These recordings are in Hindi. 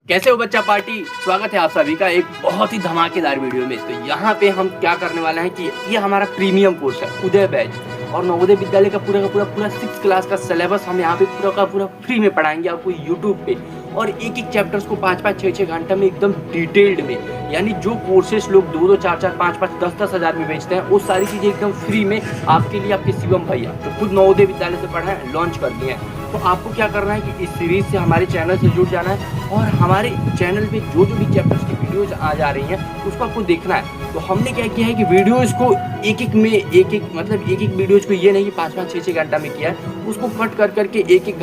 कैसे हो बच्चा पार्टी। स्वागत है आप सभी का एक बहुत ही धमाकेदार वीडियो में। तो यहाँ पे हम क्या करने वाले हैं कि ये हमारा प्रीमियम कोर्स है उदय बैच और नवोदय विद्यालय का पूरा 6 क्लास का सिलेबस हम यहाँ पे पूरा का पूरा फ्री में पढ़ाएंगे आपको यूट्यूब पे। और एक एक चैप्टर्स को 5-5, 6-6 घंटा में एकदम डिटेल्ड में, यानी जो कोर्सेस लोग 2-2, 4-4, 5-5, 10-10 हज़ार में बेचते हैं वो सारी चीज़ें एकदम फ्री में आपके लिए आपके शिवम भैया तो खुद नवोदय विद्यालय से पढ़ा है लॉन्च कर दिए हैं। तो आपको क्या करना है कि इस सीरीज से हमारे चैनल से जुड़ जाना है और हमारे चैनल पे जो भी चैप्टर्स की वीडियोज आ जा रही हैं उसको आपको देखना है। तो हमने क्या किया है कि वीडियोज को एक एक वीडियोज को ये नहीं कि 5-5, 6-6 घंटा में किया है, उसको कट कर करके एक एक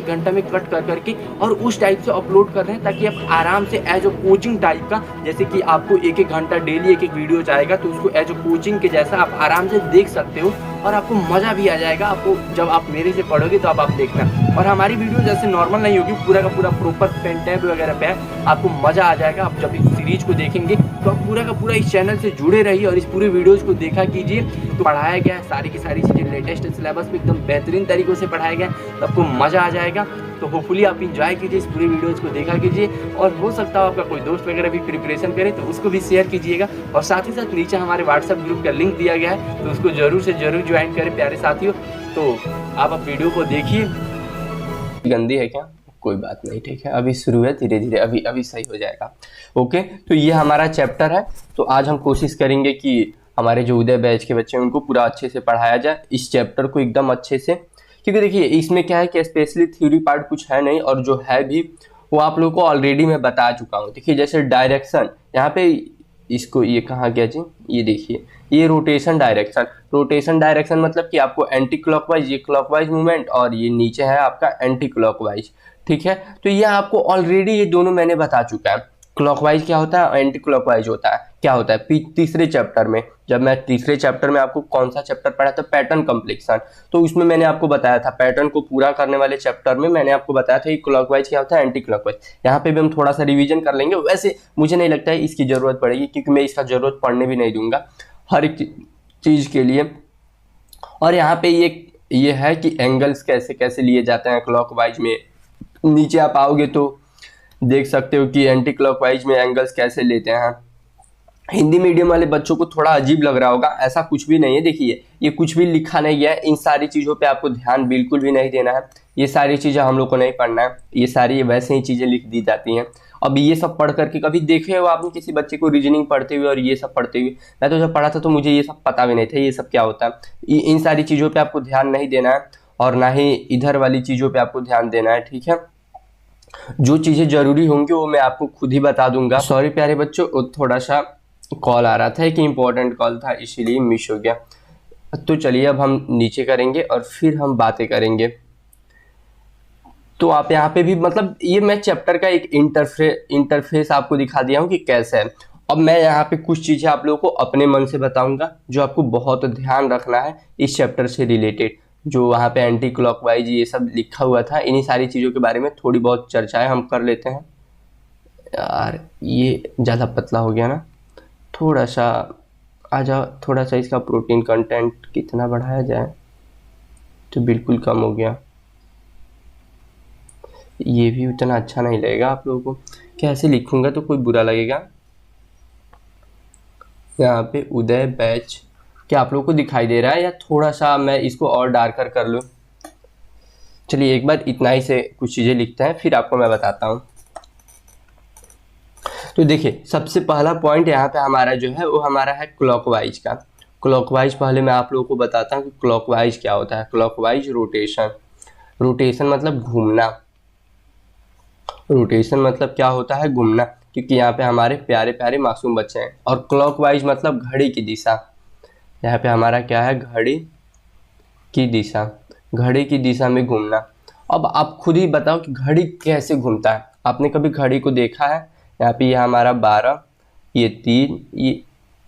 घंटा में कट कर करके और उस टाइप से अपलोड कर रहे हैं ताकि आप आराम से एज अ कोचिंग टाइप का, जैसे कि आपको एक घंटा डेली एक वीडियोज आएगा तो उसको एज अ कोचिंग के जैसा आप आराम से देख सकते हो और आपको मज़ा भी आ जाएगा। आपको जब आप मेरे से पढ़ोगे तो आप देखना। और हमारी वीडियो जैसे नॉर्मल नहीं होगी, पूरा का पूरा प्रॉपर पेन टैब वगैरह पे है, आपको मज़ा आ जाएगा। आप जब इस सीरीज को देखेंगे तो आप पूरा का पूरा इस चैनल से जुड़े रहिए और इस पूरे वीडियोज को देखा कीजिए। तो पढ़ाया गया है सारी की सारी चीज़ें लेटेस्ट सिलेबस में एकदम बेहतरीन तरीक़ों से पढ़ाया गया है, तो आपको मज़ा आ जाएगा। तो होपफुली आप इंजॉय कीजिए, इस पूरे वीडियोज़ को देखा कीजिए और हो सकता हो आपका कोई दोस्त वगैरह भी प्रिपरेशन करे तो उसको भी शेयर कीजिएगा। और साथ ही साथ नीचे हमारे व्हाट्सएप ग्रुप का लिंक दिया गया है तो उसको ज़रूर से ज़रूर ज्वाइन करें प्यारे साथियों। तो आप वीडियो को देखिए। गंदी है क्या? कोई बात नहीं, ठीक है, अभी शुरू है, धीरे धीरे अभी सही हो जाएगा। ओके, तो ये हमारा चैप्टर है। तो आज हम कोशिश करेंगे कि हमारे जो उदय बैच के बच्चे हैं उनको पूरा अच्छे से पढ़ाया जाए इस चैप्टर को एकदम अच्छे से, क्योंकि देखिए इसमें क्या है कि स्पेशली थ्योरी पार्ट कुछ है नहीं और जो है भी वो आप लोगों को ऑलरेडी मैं बता चुका हूँ। देखिए जैसे डायरेक्शन यहाँ पे इसको ये कहाँ गया जी, ये देखिए ये रोटेशन डायरेक्शन मतलब कि आपको एंटी क्लॉकवाइज, ये क्लॉकवाइज मूवमेंट और ये नीचे है आपका एंटी क्लॉकवाइज, ठीक है। तो ये आपको ऑलरेडी ये दोनों मैंने बता चुका है। क्लॉकवाइज क्या होता है, एंटी क्लॉकवाइज होता है, क्या होता है तीसरे चैप्टर में। जब मैं तीसरे चैप्टर में आपको कौन सा चैप्टर पढ़ा था, पैटर्न कम्प्लेक्शन, तो उसमें मैंने आपको बताया था, पैटर्न को पूरा करने वाले चैप्टर में मैंने आपको बताया था कि क्लॉकवाइज क्या होता है, एंटी क्लॉकवाइज। यहाँ पे भी हम थोड़ा सा रिवीजन कर लेंगे। वैसे मुझे नहीं लगता है इसकी जरूरत पड़ेगी क्योंकि मैं इसका जरूरत पढ़ने भी नहीं दूंगा हर एक चीज के लिए। और यहाँ पे ये है कि एंगल्स कैसे कैसे लिए जाते हैं क्लॉकवाइज में। नीचे आप आओगे तो देख सकते हो कि एंटी क्लॉकवाइज में एंगल्स कैसे लेते हैं। हिंदी मीडियम वाले बच्चों को थोड़ा अजीब लग रहा होगा, ऐसा कुछ भी नहीं है। देखिए ये कुछ भी लिखा नहीं गया है, इन सारी चीज़ों पे आपको ध्यान बिल्कुल भी नहीं देना है। ये सारी चीज़ें हम लोग को नहीं पढ़ना है, ये सारी वैसे ही चीज़ें लिख दी जाती हैं। अब ये सब पढ़ करके कभी देखे हो आपने किसी बच्चे को रीजनिंग पढ़ते हुए और ये सब पढ़ते हुए? मैं तो जब पढ़ा था तो मुझे ये सब पता भी नहीं था ये सब क्या होता है। इन सारी चीज़ों पर आपको ध्यान नहीं देना है और ना ही इधर वाली चीज़ों पर आपको ध्यान देना है, ठीक है। जो चीज़ें जरूरी होंगी वो मैं आपको खुद ही बता दूंगा। सॉरी प्यारे बच्चों, थोड़ा सा कॉल आ रहा था, एक इम्पोर्टेंट कॉल था इसीलिए मिस हो गया। तो चलिए अब हम नीचे करेंगे और फिर हम बातें करेंगे। तो आप यहाँ पे भी मतलब ये मैं चैप्टर का एक इंटरफेस आपको दिखा दिया हूँ कि कैसे है। अब मैं यहाँ पे कुछ चीज़ें आप लोगों को अपने मन से बताऊंगा जो आपको बहुत ध्यान रखना है इस चैप्टर से रिलेटेड। जो वहाँ पे एंटी क्लॉकवाइज ये सब लिखा हुआ था, इन्हीं सारी चीज़ों के बारे में थोड़ी बहुत चर्चाएं हम कर लेते हैं। यार ये ज़्यादा पतला हो गया ना, थोड़ा सा आ जाओ, थोड़ा सा इसका प्रोटीन कंटेंट कितना बढ़ाया जाए। तो बिल्कुल कम हो गया, ये भी उतना अच्छा नहीं लगेगा आप लोगों को। कैसे लिखूंगा तो कोई बुरा लगेगा। यहाँ पे उदय बैच क्या आप लोगों को दिखाई दे रहा है या थोड़ा सा मैं इसको और डार्कर कर लूँ? चलिए एक बार इतना ही से कुछ चीज़ें लिखते हैं फिर आपको मैं बताता हूँ। तो देखिए सबसे पहला पॉइंट यहाँ पे हमारा जो है वो हमारा है क्लॉकवाइज का। क्लॉकवाइज पहले मैं आप लोगों को बताता हूँ कि क्लॉकवाइज क्या होता है। क्लॉकवाइज रोटेशन मतलब घूमना। रोटेशन मतलब क्या होता है, घूमना, क्योंकि यहाँ पे हमारे प्यारे प्यारे मासूम बच्चे हैं। और क्लॉकवाइज मतलब घड़ी की दिशा। यहाँ पे हमारा क्या है, घड़ी की दिशा में घूमना। अब आप खुद ही बताओ कि घड़ी कैसे घूमता है। आपने कभी घड़ी को देखा है? यहाँ पे ये हमारा 12, ये 3, ये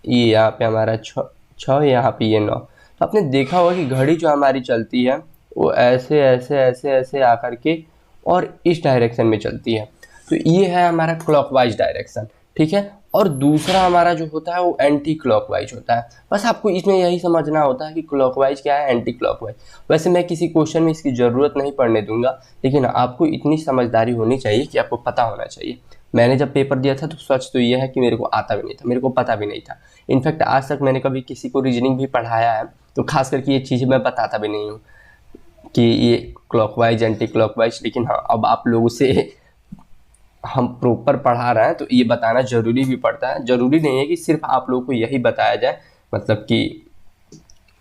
यहाँ पे हमारा 6, यहाँ पे ये 9। तो आपने देखा होगा कि घड़ी जो हमारी चलती है वो ऐसे ऐसे ऐसे ऐसे आकर के और इस डायरेक्शन में चलती है। तो ये है हमारा क्लॉकवाइज डायरेक्शन, ठीक है। और दूसरा हमारा जो होता है वो एंटी क्लॉकवाइज होता है। बस आपको इसमें यही समझना होता है कि क्लॉकवाइज क्या है, एंटी क्लॉकवाइज। वैसे मैं किसी क्वेश्चन में इसकी ज़रूरत नहीं पढ़ने दूंगा, लेकिन आपको इतनी समझदारी होनी चाहिए कि आपको पता होना चाहिए। मैंने जब पेपर दिया था तो सच तो ये है कि मेरे को आता भी नहीं था, मेरे को पता भी नहीं था। इनफैक्ट आज तक मैंने कभी किसी को रीजनिंग भी पढ़ाया है तो खास करके ये चीज़ें मैं बताता भी नहीं हूँ कि ये क्लॉकवाइज एंटी क्लॉकवाइज। लेकिन हाँ, अब आप लोगों से हम प्रॉपर पढ़ा रहे हैं तो ये बताना जरूरी भी पड़ता है। जरूरी नहीं है कि सिर्फ आप लोगों को यही बताया जाए, मतलब कि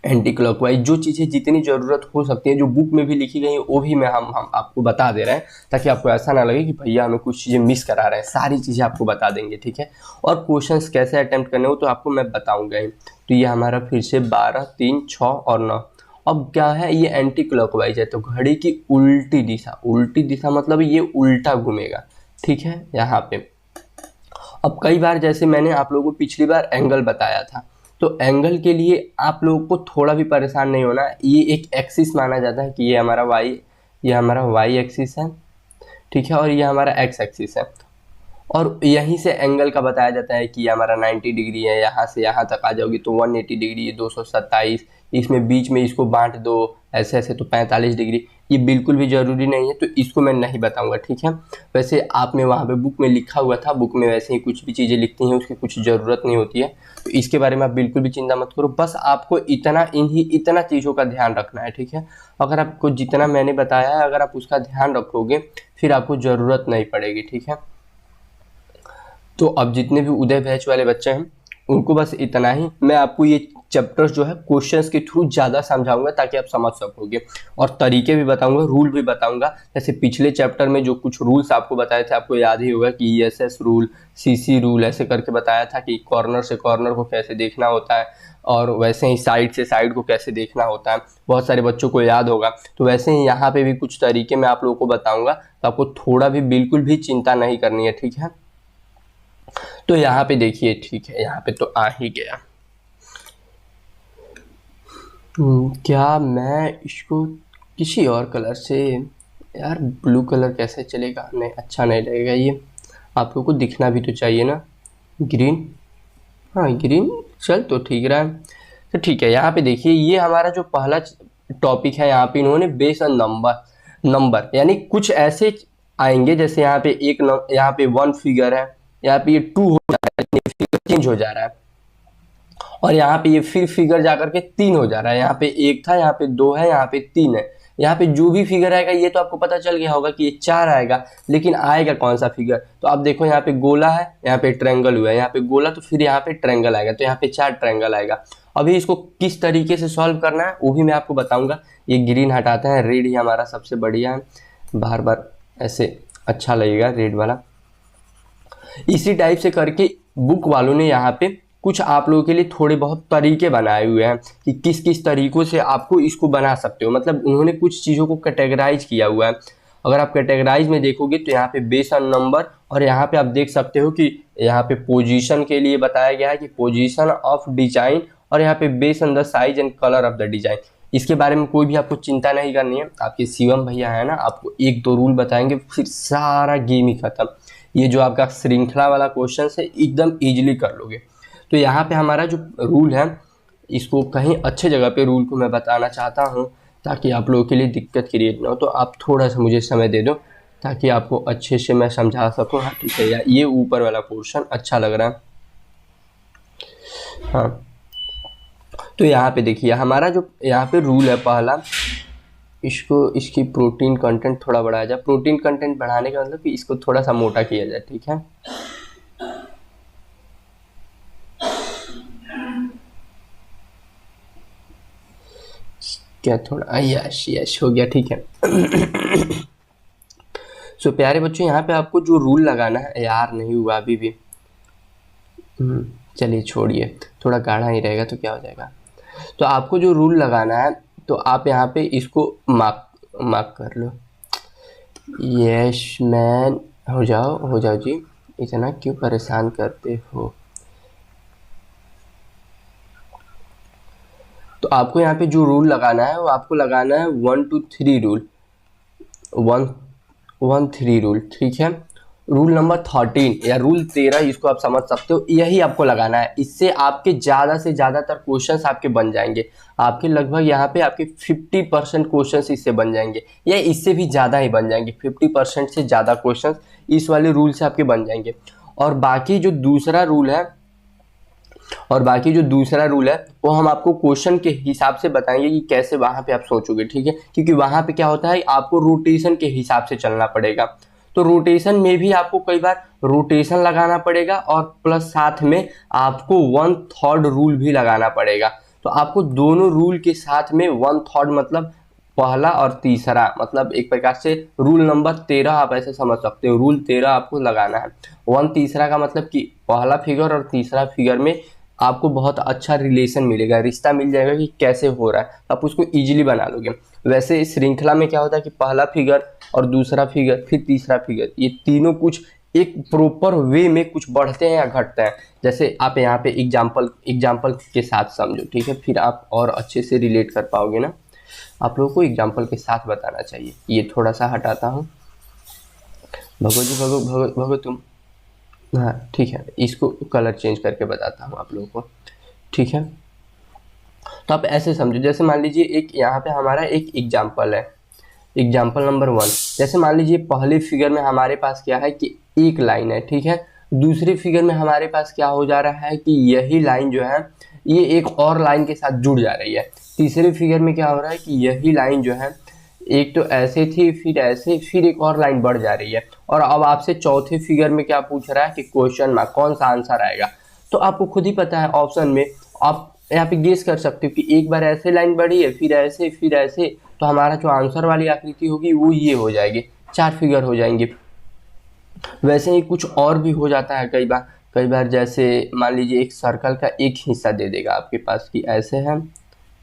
एंटी क्लॉकवाइज जो चीज़ें जितनी ज़रूरत हो सकती है जो बुक में भी लिखी गई है वो भी हम आपको बता दे रहे हैं, ताकि आपको ऐसा ना लगे कि भैया हमें कुछ चीज़ें मिस करा रहे हैं। सारी चीज़ें आपको बता देंगे, ठीक है। और क्वेश्चंस कैसे अटेम्प्ट करने हो तो आपको मैं बताऊंगा ही। तो ये हमारा फिर से 12, 3, 6 और 9। अब क्या है, ये एंटी क्लॉकवाइज है तो घड़ी की उल्टी दिशा, उल्टी दिशा मतलब ये उल्टा घूमेगा, ठीक है। यहाँ पे अब कई बार जैसे मैंने आप लोगों को पिछली बार एंगल बताया था, तो एंगल के लिए आप लोगों को थोड़ा भी परेशान नहीं होना। ये एक एक्सिस माना जाता है कि ये हमारा वाई एक्सिस है, ठीक है, और ये हमारा एक्स एक्सिस है। और यहीं से एंगल का बताया जाता है कि ये हमारा 90 डिग्री है, यहाँ से यहाँ तक आ जाओगी तो 180 डिग्री, ये 227, इसमें बीच में इसको बांट दो ऐसे ऐसे तो 45 डिग्री। ये बिल्कुल भी ज़रूरी नहीं है तो इसको मैं नहीं बताऊंगा, ठीक है। वैसे आपने वहाँ पे बुक में लिखा हुआ था, बुक में वैसे ही कुछ भी चीज़ें लिखती हैं उसकी कुछ ज़रूरत नहीं होती है, तो इसके बारे में आप बिल्कुल भी चिंता मत करो। बस आपको इतना चीज़ों का ध्यान रखना है, ठीक है। अगर आपको जितना मैंने बताया है अगर आप उसका ध्यान रखोगे फिर आपको ज़रूरत नहीं पड़ेगी, ठीक है। तो अब जितने भी उदय बैच वाले बच्चे हैं उनको बस इतना ही, मैं आपको ये चैप्टर्स जो है क्वेश्चंस के थ्रू ज़्यादा समझाऊंगा ताकि आप समझ सकोगे, और तरीके भी बताऊंगा, रूल भी बताऊंगा। जैसे पिछले चैप्टर में जो कुछ रूल्स आपको बताए थे आपको याद ही होगा कि ESS रूल, CC रूल ऐसे करके बताया था कि कॉर्नर से कॉर्नर को कैसे देखना होता है, और वैसे ही साइड से साइड को कैसे देखना होता है, बहुत सारे बच्चों को याद होगा। तो वैसे ही यहाँ पे भी कुछ तरीके मैं आप लोगों को बताऊँगा, तो आपको थोड़ा भी बिल्कुल भी चिंता नहीं करनी है, ठीक है। तो यहाँ पे देखिए, ठीक है, यहाँ पे तो आ ही गया। क्या मैं इसको किसी और कलर से, यार ब्लू कलर कैसे चलेगा, नहीं अच्छा नहीं लगेगा, ये आप लोगों को दिखना भी तो चाहिए ना। ग्रीन, हाँ ग्रीन चल तो ठीक रहा है। तो ठीक है, यहाँ पे देखिए ये हमारा जो पहला टॉपिक है, यहाँ पे इन्होंने बेस ऑन नंबर यानी कुछ ऐसे आएंगे जैसे यहाँ पे यहाँ पे 1 फिगर है, यहाँ पे ये 2 हो जा रहा है, फिगर चेंज हो जा रहा है, और यहाँ पे ये फिर फिगर जाकर के 3 हो जा रहा है। यहाँ पे 1 था, यहाँ पे 2 है, यहाँ पे 3 है। यहाँ पे जो भी फिगर आएगा ये तो आपको पता चल गया होगा कि ये 4 आएगा, लेकिन आएगा कौन सा फिगर। तो आप देखो यहाँ पे गोला है, यहाँ पे ट्रायंगल हुआ है, यहाँ पे गोला तो फिर यहाँ पे ट्रायंगल आएगा, तो यहाँ पे 4 ट्रायंगल आएगा। अभी इसको किस तरीके से सॉल्व करना है वो भी मैं आपको बताऊंगा। ये ग्रीन हटाते हैं, रेड ही हमारा सबसे बढ़िया है, बार बार ऐसे अच्छा लगेगा रेड वाला। इसी टाइप से करके बुक वालों ने यहाँ पे कुछ आप लोगों के लिए थोड़े बहुत तरीके बनाए हुए हैं कि किस किस तरीकों से आपको इसको बना सकते हो। मतलब उन्होंने कुछ चीज़ों को कैटेगराइज किया हुआ है। अगर आप कैटेगराइज में देखोगे तो यहाँ पे बेस ऑन नंबर, और यहाँ पे आप देख सकते हो कि यहाँ पे पोजीशन के लिए बताया गया है कि पोजीशन ऑफ डिजाइन, और यहाँ पे base on the size and colour of the design. इसके बारे में कोई भी आपको चिंता नहीं करनी है। आपके शिवम भैया है ना, आपको 1-2 रूल बताएंगे फिर सारा गेम ही खत्म। ये जो आपका श्रृंखला वाला क्वेश्चन है एकदम इजीली कर लोगे। तो यहाँ पे हमारा जो रूल है इसको कहीं अच्छे जगह पे रूल को मैं बताना चाहता हूँ ताकि आप लोगों के लिए दिक्कत क्रिएट ना हो। तो आप थोड़ा सा मुझे समय दे दो ताकि आपको अच्छे से मैं समझा सकूँ। हाँ ठीक है, यार ये ऊपर वाला पोर्शन अच्छा लग रहा है। हाँ तो यहाँ पे देखिए हमारा जो यहाँ पे रूल है पहला, इसकी प्रोटीन कंटेंट थोड़ा बढ़ाया जाए। प्रोटीन कंटेंट बढ़ाने का मतलब कि इसको थोड़ा सा मोटा किया जाए, ठीक है। क्या थोड़ा यश यश हो गया, ठीक है। सो प्यारे बच्चों यहाँ पे आपको जो रूल लगाना है, यार नहीं हुआ अभी भी, चलिए छोड़िए, थोड़ा गाढ़ा ही रहेगा तो क्या हो जाएगा। तो आपको जो रूल लगाना है तो आप यहाँ पे इसको मार्क कर लो। यस मैन, हो जाओ जी, इतना क्यों परेशान करते हो। तो आपको यहाँ पे जो रूल लगाना है वो आपको लगाना है 1 2 3 रूल, 1 1 3 रूल, ठीक है। रूल नंबर 13 या रूल 13, इसको आप समझ सकते हो, यही आपको लगाना है। इससे आपके ज़्यादा से ज़्यादातर क्वेश्चंस आपके बन जाएंगे। आपके लगभग यहाँ पे आपके 50% क्वेश्चंस इससे बन जाएंगे, या इससे भी ज़्यादा ही बन जाएंगे। 50% से ज़्यादा क्वेश्चंस इस वाले रूल से आपके बन जाएंगे। और बाकी जो दूसरा रूल है वो हम आपको क्वेश्चन के हिसाब से बताएंगे कि कैसे वहाँ पे आप सोचोगे, ठीक है। क्योंकि वहाँ पे क्या होता है, आपको रोटेशन के हिसाब से चलना पड़ेगा। तो रोटेशन में भी आपको कई बार रोटेशन लगाना पड़ेगा, और प्लस साथ में आपको 1/3 रूल भी लगाना पड़ेगा। तो आपको दोनों रूल के साथ में 1/3 मतलब पहला और तीसरा, मतलब एक प्रकार से रूल नंबर 13 आप ऐसे समझ सकते हो। रूल 13 आपको लगाना है। 1 तीसरा का मतलब कि पहला फिगर और तीसरा फिगर में आपको बहुत अच्छा रिलेशन मिलेगा, रिश्ता मिल जाएगा कि कैसे हो रहा है, आप उसको इजीली बना लोगे। वैसे इस श्रृंखला में क्या होता है कि पहला फिगर और दूसरा फिगर फिर तीसरा फिगर, ये तीनों कुछ एक प्रॉपर वे में कुछ बढ़ते हैं या घटते हैं। जैसे आप यहाँ पे एग्जाम्पल के साथ समझो, ठीक है, फिर आप और अच्छे से रिलेट कर पाओगे ना। आप लोगों को एग्जाम्पल के साथ बताना चाहिए। ये थोड़ा सा हटाता हूँ। भगो जी, भगो तुम, हाँ ठीक है, इसको कलर चेंज करके बताता हूँ आप लोगों को, ठीक है। तो आप ऐसे समझो, जैसे मान लीजिए एक यहाँ पे हमारा एक एग्जाम्पल है, एग्जाम्पल नंबर 1। जैसे मान लीजिए पहले फिगर में हमारे पास क्या है कि एक लाइन है, ठीक है। दूसरे फिगर में हमारे पास क्या हो जा रहा है कि यही लाइन जो है ये एक और लाइन के साथ जुड़ जा रही है। तीसरे फिगर में क्या हो रहा है कि यही लाइन जो है एक तो ऐसे थी, फिर ऐसे, फिर एक और लाइन बढ़ जा रही है। और अब आपसे चौथे फिगर में क्या पूछ रहा है कि क्वेश्चन मार्क, कौन सा आंसर आएगा। तो आपको खुद ही पता है, ऑप्शन में आप यहाँ पे गेस कर सकते हो कि एक बार ऐसे लाइन बढ़ी है, फिर ऐसे, फिर ऐसे, तो हमारा जो आंसर वाली आकृति होगी वो ये हो जाएगी, 4 फिगर हो जाएंगे। वैसे ही कुछ और भी हो जाता है कई बार जैसे मान लीजिए एक सर्कल का एक हिस्सा दे देगा आपके पास कि ऐसे है,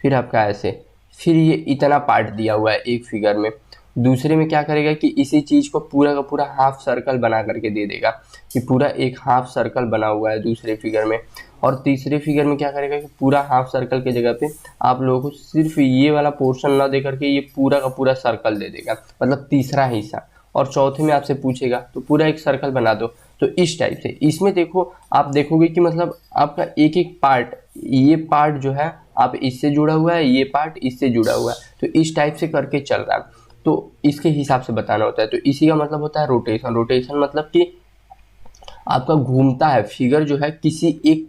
फिर आपका ऐसे, फिर ये इतना पार्ट दिया हुआ है एक फिगर में। दूसरे में क्या करेगा कि इसी चीज़ को पूरा का पूरा हाफ सर्कल बना करके दे देगा कि पूरा एक हाफ सर्कल बना हुआ है दूसरे फिगर में। और तीसरे फिगर में क्या करेगा कि पूरा हाफ सर्कल के जगह पे आप लोगों को सिर्फ ये वाला पोर्शन ना दे करके ये पूरा का पूरा सर्कल दे देगा, मतलब तीसरा हिस्सा। और चौथे में आपसे पूछेगा तो पूरा एक सर्कल बना दो। तो इस टाइप से इसमें देखो, आप देखोगे कि मतलब आपका एक एक पार्ट, ये पार्ट जो है आप इससे जुड़ा हुआ है, ये पार्ट इससे जुड़ा हुआ है, तो इस टाइप से करके चल रहा है। तो इसके हिसाब से बताना होता है। तो इसी का मतलब होता है रोटेशन। रोटेशन मतलब कि आपका घूमता है फिगर जो है किसी एक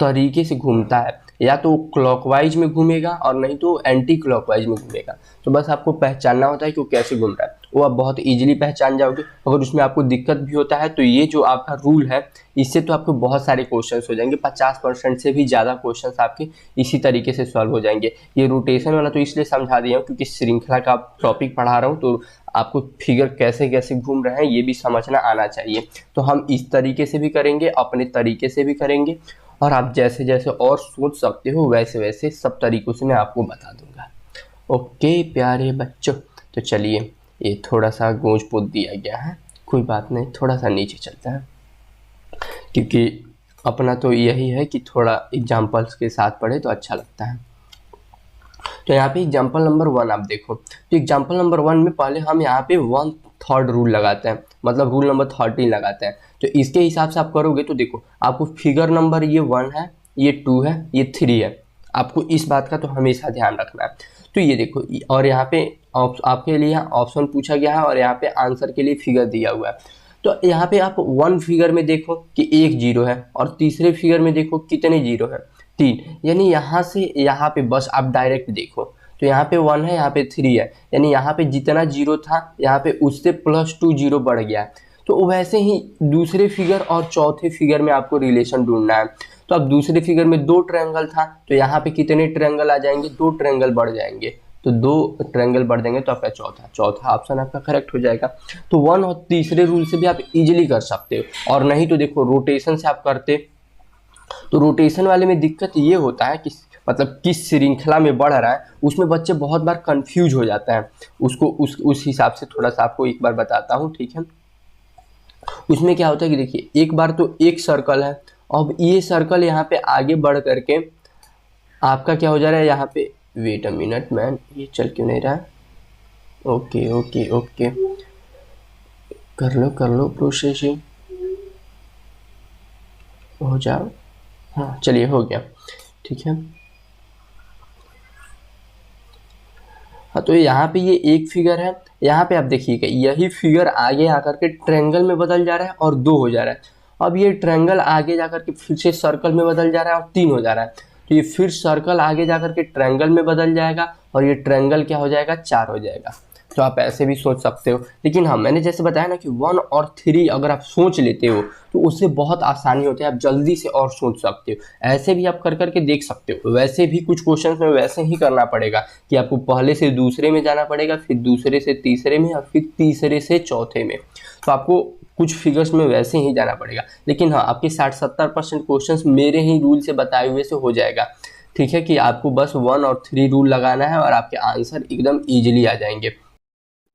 तरीके से घूमता है, या तो क्लॉकवाइज में घूमेगा और नहीं तो एंटी क्लॉकवाइज में घूमेगा। तो बस आपको पहचानना होता है कि वो कैसे घूम रहा है, वो आप बहुत इजीली पहचान जाओगे। अगर उसमें आपको दिक्कत भी होता है तो ये जो आपका रूल है इससे तो आपको बहुत सारे क्वेश्चंस हो जाएंगे, 50% से भी ज़्यादा क्वेश्चंस आपके इसी तरीके से सॉल्व हो जाएंगे। ये रोटेशन वाला तो इसलिए समझा दिया हूँ क्योंकि श्रृंखला का टॉपिक पढ़ा रहा हूँ, तो आपको फिगर कैसे कैसे घूम रहे हैं ये भी समझना आना चाहिए। तो हम इस तरीके से भी करेंगे, अपने तरीके से भी करेंगे, और आप जैसे जैसे और सोच सकते हो वैसे वैसे सब तरीकों से मैं आपको बता दूंगा। ओके प्यारे बच्चों, तो चलिए, ये थोड़ा सा गूंज पोत दिया गया है, कोई बात नहीं, थोड़ा सा नीचे चलता है क्योंकि अपना तो यही है कि थोड़ा एग्जाम्पल्स के साथ पढ़े तो अच्छा लगता है। तो यहाँ पे एग्जाम्पल नंबर 1 आप देखो, तो एग्जाम्पल नंबर 1 में पहले हम यहाँ पे 1/3 रूल लगाते हैं, मतलब रूल नंबर 13 लगाते हैं। तो इसके हिसाब से आप करोगे तो देखो, आपको फिगर नंबर ये 1 है, ये 2 है, ये 3 है, आपको इस बात का तो हमेशा ध्यान रखना है। तो ये देखो, और यहाँ पे आपके लिए ऑप्शन पूछा गया है और यहाँ पे आंसर के लिए फिगर दिया हुआ है। तो यहाँ पे आप 1 फिगर में देखो कि 1 जीरो है, और तीसरे फिगर में देखो कितने जीरो है, 3। यानी यहाँ से यहाँ पे बस आप डायरेक्ट देखो, तो यहाँ पे 1 है, यहाँ पे 3 है, यानी यहाँ पे जितना जीरो था यहाँ पे उससे +2 जीरो बढ़ गया है। तो वैसे ही दूसरे फिगर और चौथे फिगर में आपको रिलेशन ढूंढना है। तो अब दूसरे फिगर में 2 ट्रायंगल था, तो यहाँ पे कितने ट्रायंगल आ जाएंगे, 2 ट्रायंगल बढ़ जाएंगे। तो 2 ट्रायंगल बढ़ जाएंगे तो आपका चौथा ऑप्शन आपका करेक्ट हो जाएगा। तो 1 और तीसरे रूल से भी आप इजीली कर सकते हो। और नहीं तो देखो, रोटेशन से आप करते तो रोटेशन वाले में दिक्कत ये होता है कि मतलब किस श्रृंखला में बढ़ रहा है उसमें बच्चे बहुत बार कंफ्यूज हो जाते हैं। उसको उस हिसाब से थोड़ा सा आपको एक बार बताता हूँ, ठीक है। उसमें क्या होता है कि देखिए, एक बार तो एक सर्कल है, अब ये सर्कल यहाँ पे आगे बढ़ करके आपका क्या हो जा रहा है, यहाँ पे वेट अ मिनट मैन, ये चल क्यों नहीं रहा है, ओके ओके ओके, कर लो प्रोसेसिंग, हो जाओ। हाँ चलिए हो गया, ठीक है। हाँ तो यहाँ पे ये एक फिगर है, यहाँ पे आप देखिएगा यही फिगर आगे आकर के ट्रायंगल में बदल जा रहा है और 2 हो जा रहा है। अब ये ट्रायंगल आगे जाकर के फिर से सर्कल में बदल जा रहा है और 3 हो जा रहा है। तो ये फिर सर्कल आगे जाकर के ट्रायंगल में बदल जाएगा और ये ट्रायंगल क्या हो जाएगा, 4 हो जाएगा। तो आप ऐसे भी सोच सकते हो, लेकिन हाँ मैंने जैसे बताया ना कि 1 और 3 अगर आप सोच लेते हो तो उससे बहुत आसानी होती है, आप जल्दी से और सोच सकते हो। ऐसे भी आप कर करके देख सकते हो। वैसे भी कुछ क्वेश्चन में वैसे ही करना पड़ेगा कि आपको पहले से दूसरे में जाना पड़ेगा, फिर दूसरे से तीसरे में और फिर तीसरे से चौथे में। तो आपको कुछ फिगर्स में वैसे ही जाना पड़ेगा, लेकिन हाँ आपके 60-70% क्वेश्चंस मेरे ही रूल से बताए हुए से हो जाएगा। ठीक है कि आपको बस 1 और 3 रूल लगाना है और आपके आंसर एकदम इजीली आ जाएंगे।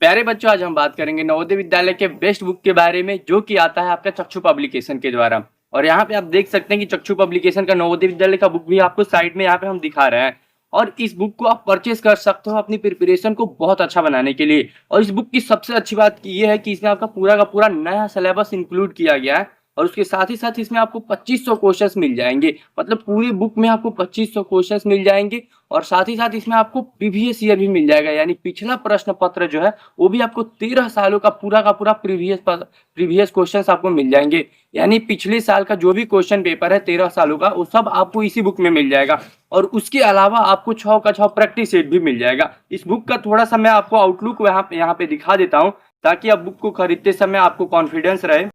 प्यारे बच्चों, आज हम बात करेंगे नवोदय विद्यालय के बेस्ट बुक के बारे में, जो कि आता है आपका चक्षु पब्लिकेशन के द्वारा। और यहाँ पे आप देख सकते हैं कि चक्षु पब्लिकेशन का नवोदय विद्यालय का बुक भी आपको साइड में यहाँ पे हम दिखा रहे हैं। और इस बुक को आप परचेज कर सकते हो अपनी प्रिपरेशन को बहुत अच्छा बनाने के लिए। और इस बुक की सबसे अच्छी बात ये है कि इसमें आपका पूरा का पूरा नया सिलेबस इंक्लूड किया गया है। और उसके साथ ही साथ इसमें आपको 2500 क्वेश्चंस मिल जाएंगे, मतलब पूरी बुक में आपको 2500 क्वेश्चंस मिल जाएंगे। और साथ ही साथ इसमें आपको प्रीवियस ईयर भी मिल जाएगा, यानी पिछला प्रश्न पत्र जो है वो भी आपको 13 सालों का पूरा प्रीवियस क्वेश्चंस आपको मिल जाएंगे। यानी पिछले साल का जो भी क्वेश्चन पेपर है 13 सालों का, वो सब आपको इसी बुक में मिल जाएगा। और उसके अलावा आपको 6 का 6 प्रैक्टिस सेट भी मिल जाएगा। इस बुक का थोड़ा सा मैं आपको आउटलुक यहाँ पे दिखा देता हूँ, ताकि आप बुक को खरीदते समय आपको कॉन्फिडेंस रहे।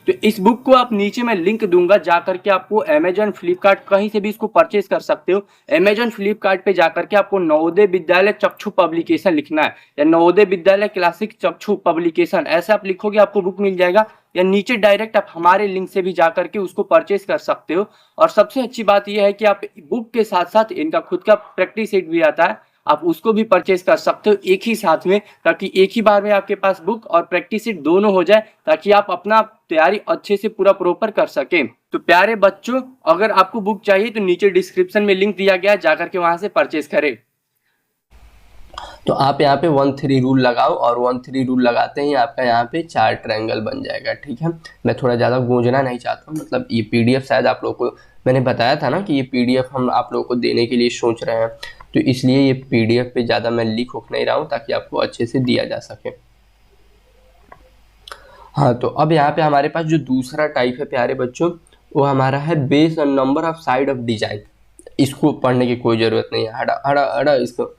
तो इस बुक को आप नीचे मैं लिंक दूंगा, जाकर के आपको अमेजन, फ्लिपकार्ट कहीं से भी इसको परचेज कर सकते हो। अमेजन, फ्लिपकार्ट पे जाकर के आपको नवोदय विद्यालय चक्षु पब्लिकेशन लिखना है, या नवोदय विद्यालय क्लासिक चक्षु पब्लिकेशन ऐसे आप लिखोगे आपको बुक मिल जाएगा। या नीचे डायरेक्ट आप हमारे लिंक से भी जाकर के उसको परचेज कर सकते हो। और सबसे अच्छी बात यह है कि आप बुक के साथ साथ इनका खुद का प्रैक्टिस सेट भी आता है, आप उसको भी परचेज कर सकते हो एक ही साथ में, ताकि एक ही बार में आपके पास बुक और प्रैक्टिस सेट दोनों हो जाए, ताकि आप अपना तैयारी अच्छे से पूरा प्रॉपर कर सकें। तो प्यारे बच्चों, अगर आपको बुक चाहिए तो नीचे डिस्क्रिप्शन में लिंक दिया गया है, जाकर के वहां से परचेज करें। तो आप यहाँ पे 1-3 रूल लगाओ और 1-3 रूल लगाते ही आपका यहाँ पे 4 ट्रायंगल बन जाएगा। ठीक है, मैं थोड़ा ज़्यादा गूंजना नहीं चाहता हूँ, मतलब ये पीडीएफ शायद आप लोगों को मैंने बताया था ना कि ये पीडीएफ हम आप लोगों को देने के लिए सोच रहे हैं, तो इसलिए ये पीडीएफ पे ज़्यादा मैं लिख उख नहीं रहा हूँ, ताकि आपको अच्छे से दिया जा सके। हाँ तो अब यहाँ पे हमारे पास जो दूसरा टाइप है प्यारे बच्चों, वो हमारा है based on number of side of design. इसको पढ़ने की कोई ज़रूरत नहीं है, हड़ा हड़ा हड़ा इसको,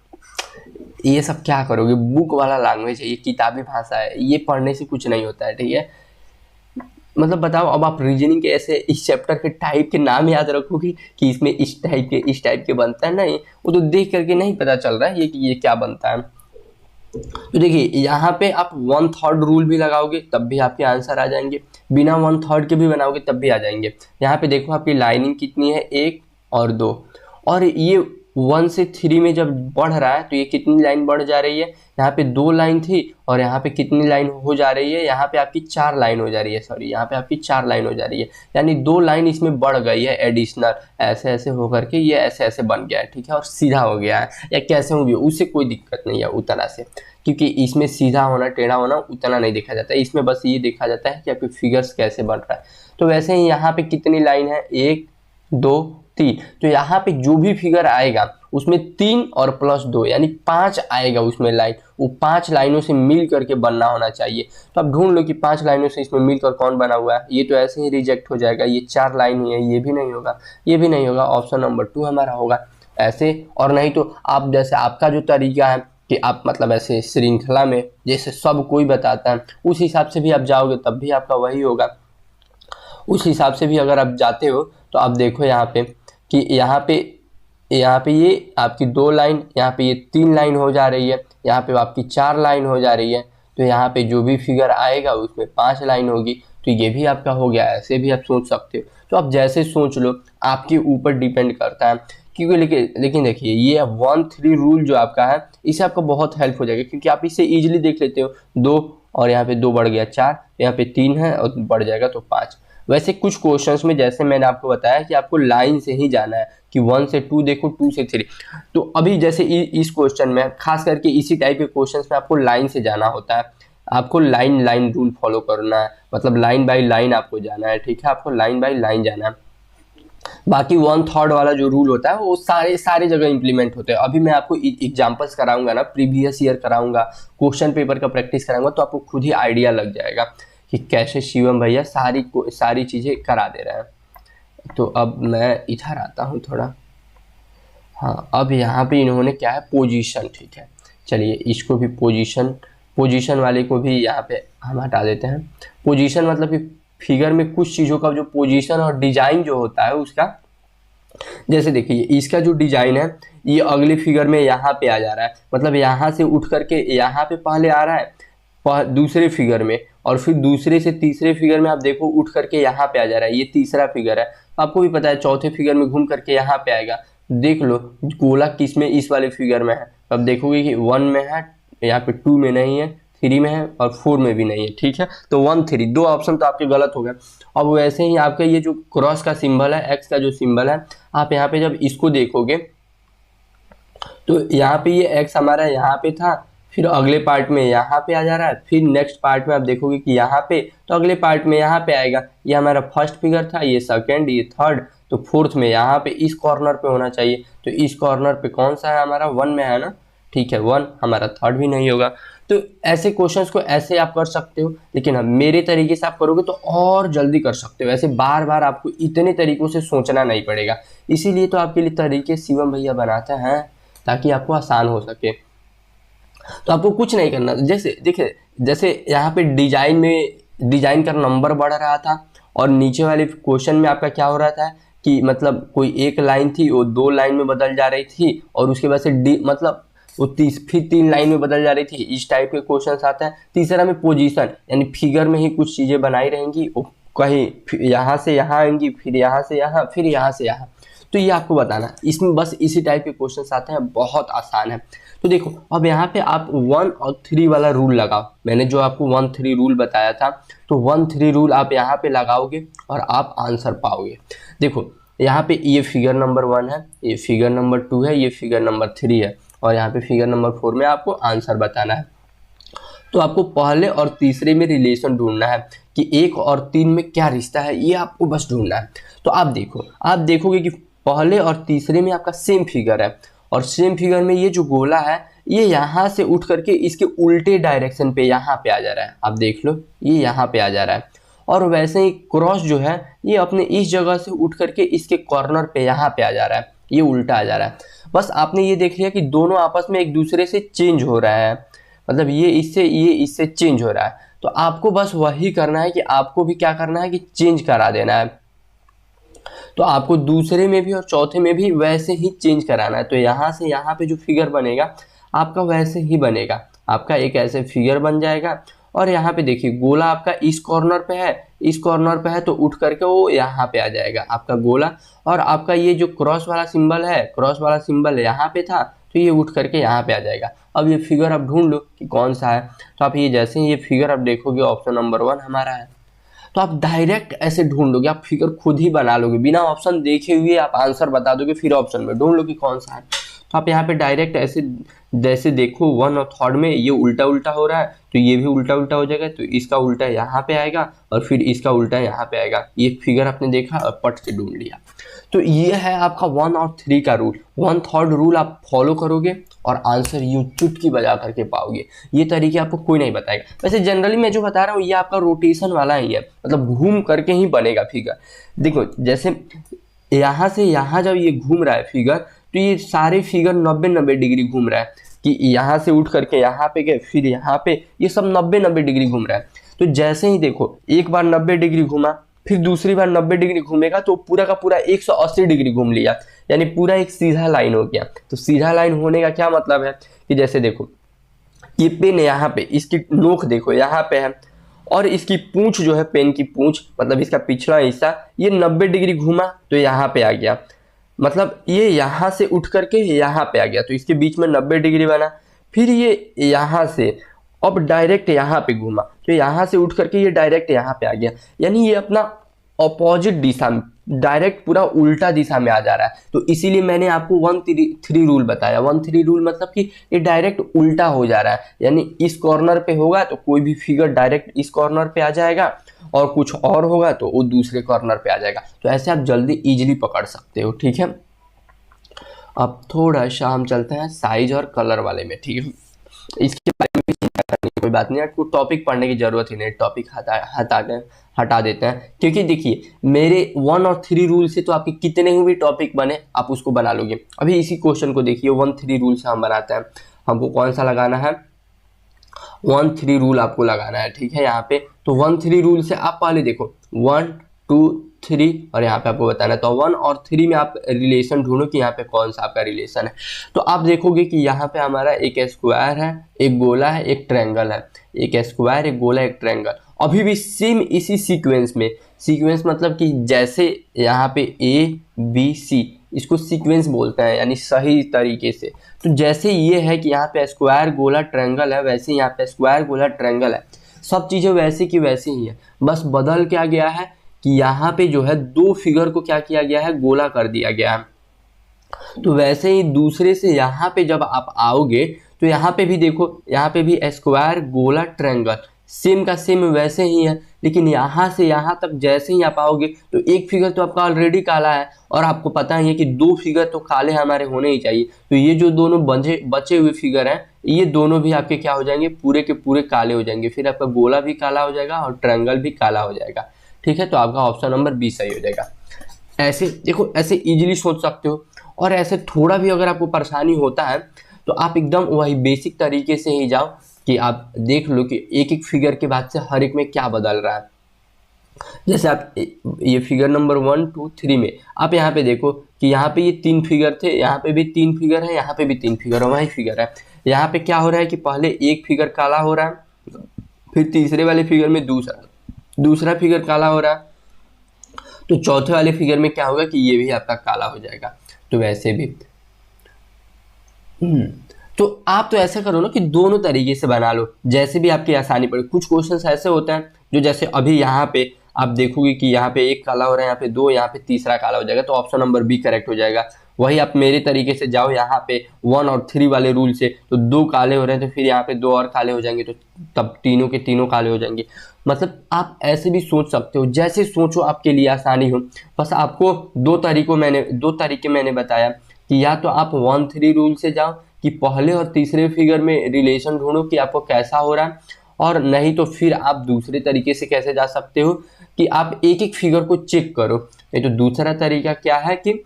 ये सब क्या करोगे, बुक वाला लैंग्वेज है, ये किताबी भाषा है, ये पढ़ने से कुछ नहीं होता है। ठीक है, मतलब बताओ, अब आप रीजनिंग के ऐसे इस चैप्टर के टाइप के नाम याद रखोगे कि इसमें इस टाइप के बनता है? नहीं, वो तो देख करके नहीं पता चल रहा है ये कि ये क्या बनता है। तो देखिए यहाँ पे आप 1/3 रूल भी लगाओगे तब भी आपके आंसर आ जाएंगे, बिना 1/3 के भी बनाओगे तब भी आ जाएंगे। यहाँ पे देखो आपकी लाइनिंग कितनी है, 1 और 2, और ये 1 से 3 में जब बढ़ रहा है तो ये कितनी लाइन बढ़ जा रही है, यहाँ पे 2 लाइन थी और यहाँ पे कितनी लाइन हो जा रही है, यहाँ पे आपकी 4 लाइन हो जा रही है, सॉरी यहाँ पे आपकी 4 लाइन हो जा रही है, यानी 2 लाइन इसमें बढ़ गई है एडिशनल, ऐसे ऐसे होकर के ये ऐसे ऐसे बन गया है। ठीक है, और सीधा हो गया है, या कैसे हो भी उससे कोई दिक्कत नहीं है उतना से, क्योंकि इसमें सीधा होना टेढ़ा होना उतना नहीं देखा जाता है, इसमें बस ये देखा जाता है कि आपके फिगर्स कैसे बन रहा है। तो वैसे ही यहाँ पे कितनी लाइन है, 1 2 3, तो यहाँ पे जो भी फिगर आएगा उसमें 3 और +2 यानी 5 आएगा उसमें लाइन, वो 5 लाइनों से मिल करके बनना होना चाहिए। तो आप ढूंढ लो कि 5 लाइनों से इसमें मिलकर कौन बना हुआ है, ये तो ऐसे ही रिजेक्ट हो जाएगा, ये 4 लाइन ही है, ये भी नहीं होगा, ये भी नहीं होगा, ऑप्शन नंबर 2 हमारा होगा ऐसे। और नहीं तो आप जैसे आपका जो तरीका है कि आप मतलब ऐसे श्रृंखला में जैसे सब कोई बताता है उस हिसाब से भी आप जाओगे तब भी आपका वही होगा। उस हिसाब से भी अगर आप जाते हो तो आप देखो यहाँ पे कि यहाँ पे ये आपकी 2 लाइन, यहाँ पे ये 3 लाइन हो जा रही है, यहाँ पे आपकी 4 लाइन हो जा रही है, तो यहाँ पे जो भी फिगर आएगा उसमें 5 लाइन होगी, तो ये भी आपका हो गया। ऐसे भी आप सोच सकते हो, तो आप जैसे सोच लो, आपके ऊपर डिपेंड करता है। क्योंकि लेकिन देखिए ये 1/3 रूल जो आपका है, इससे आपको बहुत हेल्प हो जाएगा, क्योंकि आप इसे इजीली देख लेते हो, 2 और यहाँ पे 2 बढ़ गया 4, यहाँ पे 3 है और बढ़ जाएगा तो 5। वैसे कुछ क्वेश्चंस में जैसे मैंने आपको बताया कि आपको लाइन से ही जाना है, कि 1 से 2 देखो, 2 से 3, तो अभी जैसे इस क्वेश्चन में खास करके इसी टाइप के क्वेश्चंस में आपको लाइन से जाना होता है। आपको लाइन लाइन रूल फॉलो करना है, मतलब लाइन बाय लाइन आपको जाना है, ठीक है, आपको लाइन बाय लाइन जाना है। बाकी 1/3 वाला जो रूल होता है वो सारे सारे जगह इंप्लीमेंट होते हैं। अभी मैं आपको एग्जांपल्स कराऊंगा ना, प्रीवियस ईयर कराऊंगा, क्वेश्चन पेपर का प्रैक्टिस कराऊंगा, तो आपको खुद ही आइडिया लग जाएगा कि कैसे शिवम भैया सारी चीज़ें करा दे रहे हैं। तो अब मैं इधर आता हूँ थोड़ा। हाँ, अब यहाँ पे इन्होंने क्या है, पोजीशन, ठीक है, चलिए इसको भी पोजीशन वाले को भी यहाँ पे हम हटा देते हैं। पोजीशन मतलब कि फिगर में कुछ चीज़ों का जो पोजीशन और डिजाइन जो होता है उसका, जैसे देखिए इसका जो डिजाइन है ये अगले फिगर में यहाँ पे आ जा रहा है, मतलब यहाँ से उठ करके यहाँ पे पहले आ रहा है दूसरे फिगर में, और फिर दूसरे से तीसरे फिगर में आप देखो उठ करके यहाँ पे आ जा रहा है, ये तीसरा फिगर है। आपको भी पता है चौथे फिगर में घूम करके यहाँ पे आएगा। देख लो गोला किस में, इस वाले फिगर में है, अब देखोगे कि 1 में है, यहाँ पे 2 में नहीं है, 3 में है और 4 में भी नहीं है, ठीक है। तो 1 3 दो ऑप्शन तो आपके गलत हो गए। अब वैसे ही आपका ये जो क्रॉस का सिंबल है, एक्स का जो सिंबल है, आप यहाँ पे जब इसको देखोगे तो यहाँ पे ये एक्स हमारा यहाँ पे था, फिर अगले पार्ट में यहाँ पे आ जा रहा है, फिर नेक्स्ट पार्ट में आप देखोगे कि यहाँ पे, तो अगले पार्ट में यहाँ पे आएगा। ये हमारा फर्स्ट फिगर था, ये सेकंड, ये थर्ड, तो फोर्थ में यहाँ पे इस कॉर्नर पे होना चाहिए। तो इस कॉर्नर पे कौन सा है हमारा, 1 में है ना, ठीक है, 1 हमारा थर्ड भी नहीं होगा। तो ऐसे क्वेश्चंस को ऐसे आप कर सकते हो, लेकिन अब मेरे तरीके से आप करोगे तो और जल्दी कर सकते हो। ऐसे बार बार आपको इतने तरीकों से सोचना नहीं पड़ेगा, इसीलिए तो आपके लिए तरीके शिवम भैया बनाते हैं ताकि आपको आसान हो सके। तो आपको कुछ नहीं करना, जैसे देखिए जैसे यहाँ पे डिजाइन का नंबर बढ़ रहा था, और नीचे वाले क्वेश्चन में आपका क्या हो रहा था कि मतलब कोई एक लाइन थी वो 2 लाइन में बदल जा रही थी, और उसके बाद से मतलब वो फिर 3 लाइन में बदल जा रही थी। इस टाइप के क्वेश्चन आते हैं। तीसरा में पोजीशन, यानी फिगर में ही कुछ चीज़ें बनाई रहेंगी, कहीं यहाँ से यहाँ आएंगी, फिर यहाँ से यहाँ, फिर यहाँ से यहाँ। तो ये आपको बताना है, इसमें बस इसी टाइप के क्वेश्चंस आते हैं, बहुत आसान है। तो देखो अब यहाँ पे आप 1 और 3 वाला रूल लगाओ। मैंने जो आपको 1 3 रूल बताया था, तो 1 3 रूल आप यहाँ पे लगाओगे और आप आंसर पाओगे। देखो यहाँ पे ये फिगर नंबर 1 है, ये फिगर नंबर 2 है, ये फिगर नंबर 3 है, और यहाँ पे फिगर नंबर 4 में आपको आंसर बताना है। तो आपको पहले और तीसरे में रिलेशन ढूंढना है कि 1 और 3 में क्या रिश्ता है, ये आपको बस ढूंढना है। तो आप देखोगे कि पहले और तीसरे में आपका सेम फिगर है, और सेम फिगर में ये जो गोला है ये यहाँ से उठ करके इसके उल्टे डायरेक्शन पे यहाँ पे आ जा रहा है। आप देख लो ये यहाँ पे आ जा रहा है, और वैसे ही क्रॉस जो है ये अपने इस जगह से उठ करके इसके कॉर्नर पे यहाँ पे आ जा रहा है, ये उल्टा आ जा रहा है। बस आपने ये देख लिया कि दोनों आपस में एक दूसरे से चेंज हो रहा है, मतलब ये इससे चेंज हो रहा है। तो आपको बस वही करना है कि आपको भी क्या करना है कि चेंज करा देना है। तो आपको दूसरे में भी और चौथे में भी वैसे ही चेंज कराना है। तो यहाँ से यहाँ पे जो फिगर बनेगा आपका वैसे ही बनेगा, आपका एक ऐसे फिगर बन जाएगा। और यहाँ पे देखिए गोला आपका इस कॉर्नर पे है, इस कॉर्नर पे है, तो उठ करके वो यहाँ पे आ जाएगा आपका गोला। और आपका ये जो क्रॉस वाला सिंबल है, क्रॉस वाला सिंबल यहाँ पे था, तो ये उठ करके यहाँ पे आ जाएगा। अब ये फिगर आप ढूंढ लो कि कौन सा है। तो आप ये जैसे ही ये फिगर आप देखोगे ऑप्शन नंबर 1 हमारा है, तो आप डायरेक्ट ऐसे ढूंढोगे, आप फिगर खुद ही बना लोगे, बिना ऑप्शन देखे हुए आप आंसर बता दोगे, फिर ऑप्शन में ढूंढ लो कि कौन सा है। तो आप यहाँ पे डायरेक्ट ऐसे जैसे देखो 1 और 3 में ये उल्टा उल्टा हो रहा है, तो ये भी उल्टा उल्टा हो जाएगा, तो इसका उल्टा यहाँ पे आएगा और फिर इसका उल्टा यहाँ पे आएगा। ये फिगर आपने देखा और पट से ढूंढ लिया। तो ये है आपका 1 और 3 का रूल। 1/3 रूल आप फॉलो करोगे और आंसर यूं चुटकी बजा करके पाओगे। ये तरीके आपको कोई नहीं बताएगा। वैसे जनरली मैं जो बता रहा हूँ ये आपका रोटेशन वाला ही है, मतलब घूम करके ही बनेगा फिगर। देखो जैसे यहाँ से यहाँ जब ये घूम रहा है फिगर, तो ये सारे फिगर 90-90 डिग्री घूम रहा है, कि यहाँ से उठ करके यहाँ पे गए, फिर यहाँ पे, ये सब 90-90 डिग्री घूम रहा है। तो जैसे ही देखो एक बार 90 डिग्री घूमा, फिर दूसरी बार 90 डिग्री घूमेगा, तो पूरा का पूरा 180 डिग्री घूम लिया, यानी पूरा एक सीधा लाइन हो गया। तो सीधा लाइन होने का क्या मतलब है कि जैसे देखो ये पेन यहाँ पे, इसकी नोक देखो यहाँ पे है, और इसकी पूंछ जो है, पेन की पूंछ मतलब इसका पिछला हिस्सा, ये 90 डिग्री घूमा तो यहाँ पे आ गया, मतलब ये यहाँ से उठ करके यहाँ पे आ गया, तो इसके बीच में 90 डिग्री बना। फिर ये यहाँ से अब डायरेक्ट यहाँ पे घूमा, तो यहाँ से उठ करके ये डायरेक्ट यहाँ पे आ गया, यानी ये अपना अपोजिट दिशा में, डायरेक्ट पूरा उल्टा दिशा में आ जा रहा है। तो इसीलिए मैंने आपको 1-3 रूल बताया। 1-3 रूल मतलब कि ये डायरेक्ट उल्टा हो जा रहा है, यानी इस कॉर्नर पे होगा तो कोई भी फिगर डायरेक्ट इस कॉर्नर पे आ जाएगा, और कुछ और होगा तो वो दूसरे कॉर्नर पे आ जाएगा। तो ऐसे आप जल्दी इजीली पकड़ सकते हो, ठीक है। अब थोड़ा सा हम चलते हैं साइज और कलर वाले में, ठीक है। इसके बारे में भी चिंता करने की कोई बात नहीं, आपको टॉपिक पढ़ने की जरूरत ही नहीं, टॉपिक हटा देते हैं, क्योंकि देखिए मेरे 1 और 3 रूल से तो आपके कितने भी टॉपिक बने आप उसको बना लोगे। अभी इसी क्वेश्चन को देखिए, 1-3 रूल से हम बनाते हैं। हमको कौन सा लगाना है, 1-3 रूल आपको लगाना है, ठीक है। यहाँ पे तो 1-3 रूल से आप पहले देखो 1, 2, 3 और यहाँ पे आपको बताना है। तो 1 और 3 में आप रिलेशन ढूंढो कि यहाँ पे कौन सा आपका रिलेशन है। तो आप देखोगे कि यहाँ पे हमारा एक स्क्वायर है, एक गोला है, एक ट्रायंगल है। एक स्क्वायर, एक गोला, एक ट्रायंगल, अभी भी सेम इसी सीक्वेंस में। सीक्वेंस मतलब कि जैसे यहाँ पे ABC, इसको सीक्वेंस बोलते हैं, यानी सही तरीके से। तो जैसे ये है कि यहाँ पे स्क्वायर गोला ट्रायंगल है, वैसे यहाँ पे स्क्वायर गोला ट्रायंगल है, सब चीज़ें वैसे की वैसे ही है। बस बदल क्या गया है कि यहाँ पे जो है 2 फिगर को क्या किया गया है, गोला कर दिया गया है। तो वैसे ही दूसरे से यहाँ पे जब आप आओगे तो यहाँ पे भी देखो, यहाँ पे भी स्क्वायर गोला ट्रायंगल सेम का सेम वैसे ही है, लेकिन यहाँ से यहाँ तक जैसे ही आप आओगे तो एक फिगर तो आपका ऑलरेडी काला है, और आपको पता ही है कि 2 फिगर तो काले हमारे होने ही चाहिए। तो ये जो दोनों बचे हुए फिगर हैं, ये दोनों भी आपके क्या हो जाएंगे, पूरे के पूरे काले हो जाएंगे। फिर आपका गोला भी काला हो जाएगा और ट्रायंगल भी काला हो जाएगा, ठीक है। तो आपका ऑप्शन नंबर बी सही हो जाएगा। ऐसे देखो, ऐसे इजीली सोच सकते हो। और ऐसे थोड़ा भी अगर आपको परेशानी होता है तो आप एकदम वही बेसिक तरीके से ही जाओ कि आप देख लो कि एक एक फिगर के बाद से हर एक में क्या बदल रहा है। जैसे आप ये फिगर नंबर 1, 2, 3 में आप यहाँ पे देखो कि यहाँ पे ये 3 फिगर थे, यहाँ पे भी 3 फिगर है, यहाँ पे भी 3 फिगर है, वही फिगर है। यहाँ पे क्या हो रहा है कि पहले एक फिगर काला हो रहा है, फिर तीसरे वाले फिगर में दूसरा फिगर काला हो रहा है, तो चौथे वाले फिगर में क्या होगा कि ये भी आपका काला हो जाएगा। तो वैसे भी तो आप तो ऐसा करो ना कि दोनों तरीके से बना लो, जैसे भी आपकी आसानी पड़े। कुछ क्वेश्चंस ऐसे होते हैं जो जैसे अभी यहाँ पे आप देखोगे कि यहाँ पे एक काला हो रहा है, यहाँ पे 2, यहाँ पे तीसरा काला हो जाएगा, तो ऑप्शन नंबर बी करेक्ट हो जाएगा। वही आप मेरे तरीके से जाओ यहाँ पे 1 और 3 वाले रूल से, तो 2 काले हो रहे हैं तो फिर यहाँ पे 2 और काले हो जाएंगे, तो तब तीनों के तीनों काले हो जाएंगे। मतलब आप ऐसे भी सोच सकते हो, जैसे सोचो आपके लिए आसानी हो। बस आपको 2 तरीके मैंने बताया कि या तो आप 1-3 रूल से जाओ कि पहले और तीसरे फिगर में रिलेशन ढूंढो कि आपको कैसा हो रहा है, और नहीं तो फिर आप दूसरे तरीके से कैसे जा सकते हो कि आप एक एक फिगर को चेक करो। नहीं तो दूसरा तरीका क्या है कि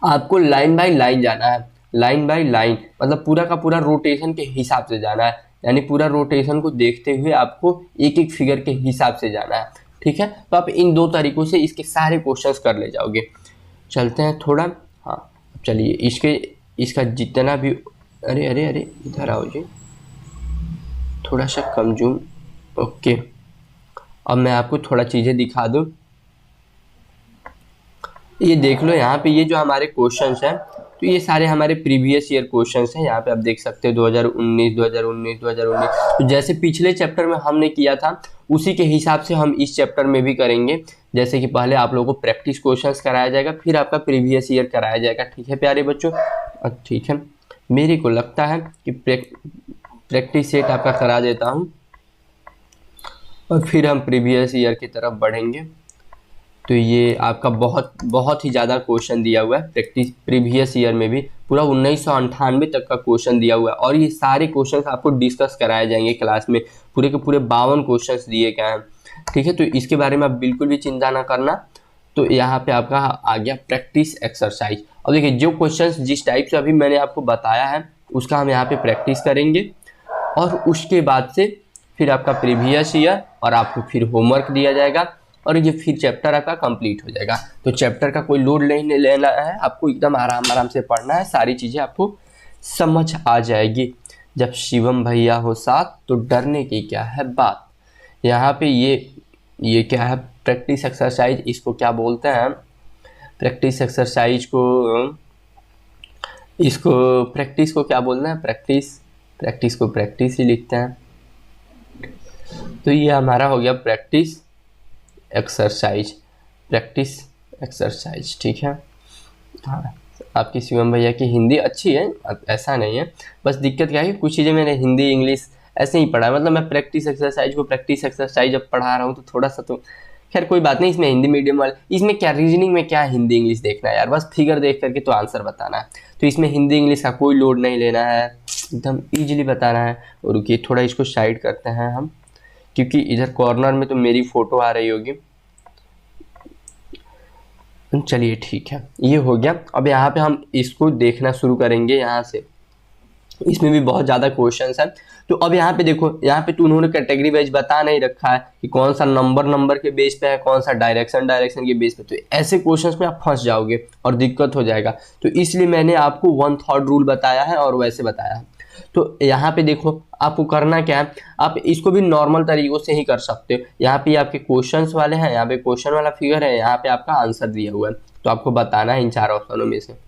आपको लाइन बाय लाइन जाना है। लाइन बाय लाइन मतलब पूरा का पूरा रोटेशन के हिसाब से जाना है, यानी पूरा रोटेशन को देखते हुए आपको एक एक फिगर के हिसाब से जाना है, ठीक है। तो आप इन 2 तरीकों से इसके सारे क्वेश्चंस कर ले जाओगे। चलते हैं थोड़ा, हाँ चलिए इसका जितना भी, अरे अरे अरे इधर आओ जी, थोड़ा सा कम जूम, ओके। अब मैं आपको थोड़ा चीज़ें दिखा दूँ, ये देख लो यहाँ पे ये जो हमारे क्वेश्चंस हैं, तो ये सारे हमारे प्रीवियस ईयर क्वेश्चंस हैं। यहाँ पे आप देख सकते हो 2019। तो जैसे पिछले चैप्टर में हमने किया था उसी के हिसाब से हम इस चैप्टर में भी करेंगे। जैसे कि पहले आप लोगों को प्रैक्टिस क्वेश्चंस कराया जाएगा, फिर आपका प्रीवियस ईयर कराया जाएगा, ठीक है प्यारे बच्चों। ठीक है, मेरे को लगता है कि प्रैक्टिस सेट आपका करा देता हूँ और फिर हम प्रीवियस ईयर की तरफ बढ़ेंगे। तो ये आपका बहुत ही ज़्यादा क्वेश्चन दिया हुआ है प्रीवियस ईयर में भी, पूरा 1998 तक का क्वेश्चन दिया हुआ है, और ये सारे क्वेश्चंस आपको डिस्कस कराए जाएंगे क्लास में। पूरे के पूरे 52 क्वेश्चंस दिए गए हैं, ठीक है। तो इसके बारे में आप बिल्कुल भी चिंता ना करना। तो यहाँ पे आपका आ गया प्रैक्टिस एक्सरसाइज। अब देखिए जो क्वेश्चंस जिस टाइप से अभी मैंने आपको बताया है उसका हम यहाँ पे प्रैक्टिस करेंगे, और उसके बाद से फिर आपका प्रीवियस ईयर और आपको फिर होमवर्क दिया जाएगा, और ये फिर चैप्टर आपका कंप्लीट हो जाएगा। तो चैप्टर का कोई लोड नहीं लेना है, आपको एकदम आराम से पढ़ना है, सारी चीज़ें आपको समझ आ जाएगी। जब शिवम भैया हो साथ तो डरने की क्या है बात। यहाँ पे ये क्या है, प्रैक्टिस एक्सरसाइज, इसको क्या बोलते हैं, प्रैक्टिस एक्सरसाइज को, इसको प्रैक्टिस को क्या बोलते हैं, प्रैक्टिस को प्रैक्टिस ही लिखते हैं। तो ये हमारा हो गया प्रैक्टिस एक्सरसाइज, प्रैक्टिस एक्सरसाइज, ठीक है। हाँ, आपकी शिवम भैया की हिंदी अच्छी है, ऐसा नहीं है, बस दिक्कत क्या है कि कुछ चीज़ें मैंने हिंदी इंग्लिश ऐसे ही पढ़ा है, मतलब मैं प्रैक्टिस एक्सरसाइज को प्रैक्टिस एक्सरसाइज जब पढ़ा रहा हूँ तो थोड़ा सा तो खैर कोई बात नहीं। इसमें हिंदी मीडियम वाले, इसमें क्या रीजनिंग में क्या हिंदी इंग्लिश देखना है यार, बस फिगर देख करके तो आंसर बताना है। तो इसमें हिंदी इंग्लिश का कोई लोड नहीं लेना है, एकदम ईजिली बताना है। और रुकिए थोड़ा इसको साइड करते हैं हम, क्योंकि इधर कॉर्नर में तो मेरी फ़ोटो आ रही होगी। चलिए ठीक है, ये हो गया। अब यहाँ पे हम इसको देखना शुरू करेंगे यहाँ से, इसमें भी बहुत ज़्यादा क्वेश्चंस है। तो अब यहाँ पे देखो, यहाँ पे तो उन्होंने कैटेगरी वाइज बता नहीं रखा है कि कौन सा नंबर के बेस पे है, कौन सा डायरेक्शन के बेस पे। तो ऐसे क्वेश्चंस में आप फंस जाओगे और दिक्कत हो जाएगा। तो इसलिए मैंने आपको 1/3 रूल बताया है और वैसे बताया है। तो यहाँ पे देखो आपको करना क्या है, आप इसको भी नॉर्मल तरीकों से ही कर सकते हो। यहाँ पे आपके क्वेश्चंस वाले हैं, यहाँ पे क्वेश्चन वाला फिगर है, यहाँ पे आपका आंसर दिया हुआ है, तो आपको बताना है इन 4 ऑप्शनों में से।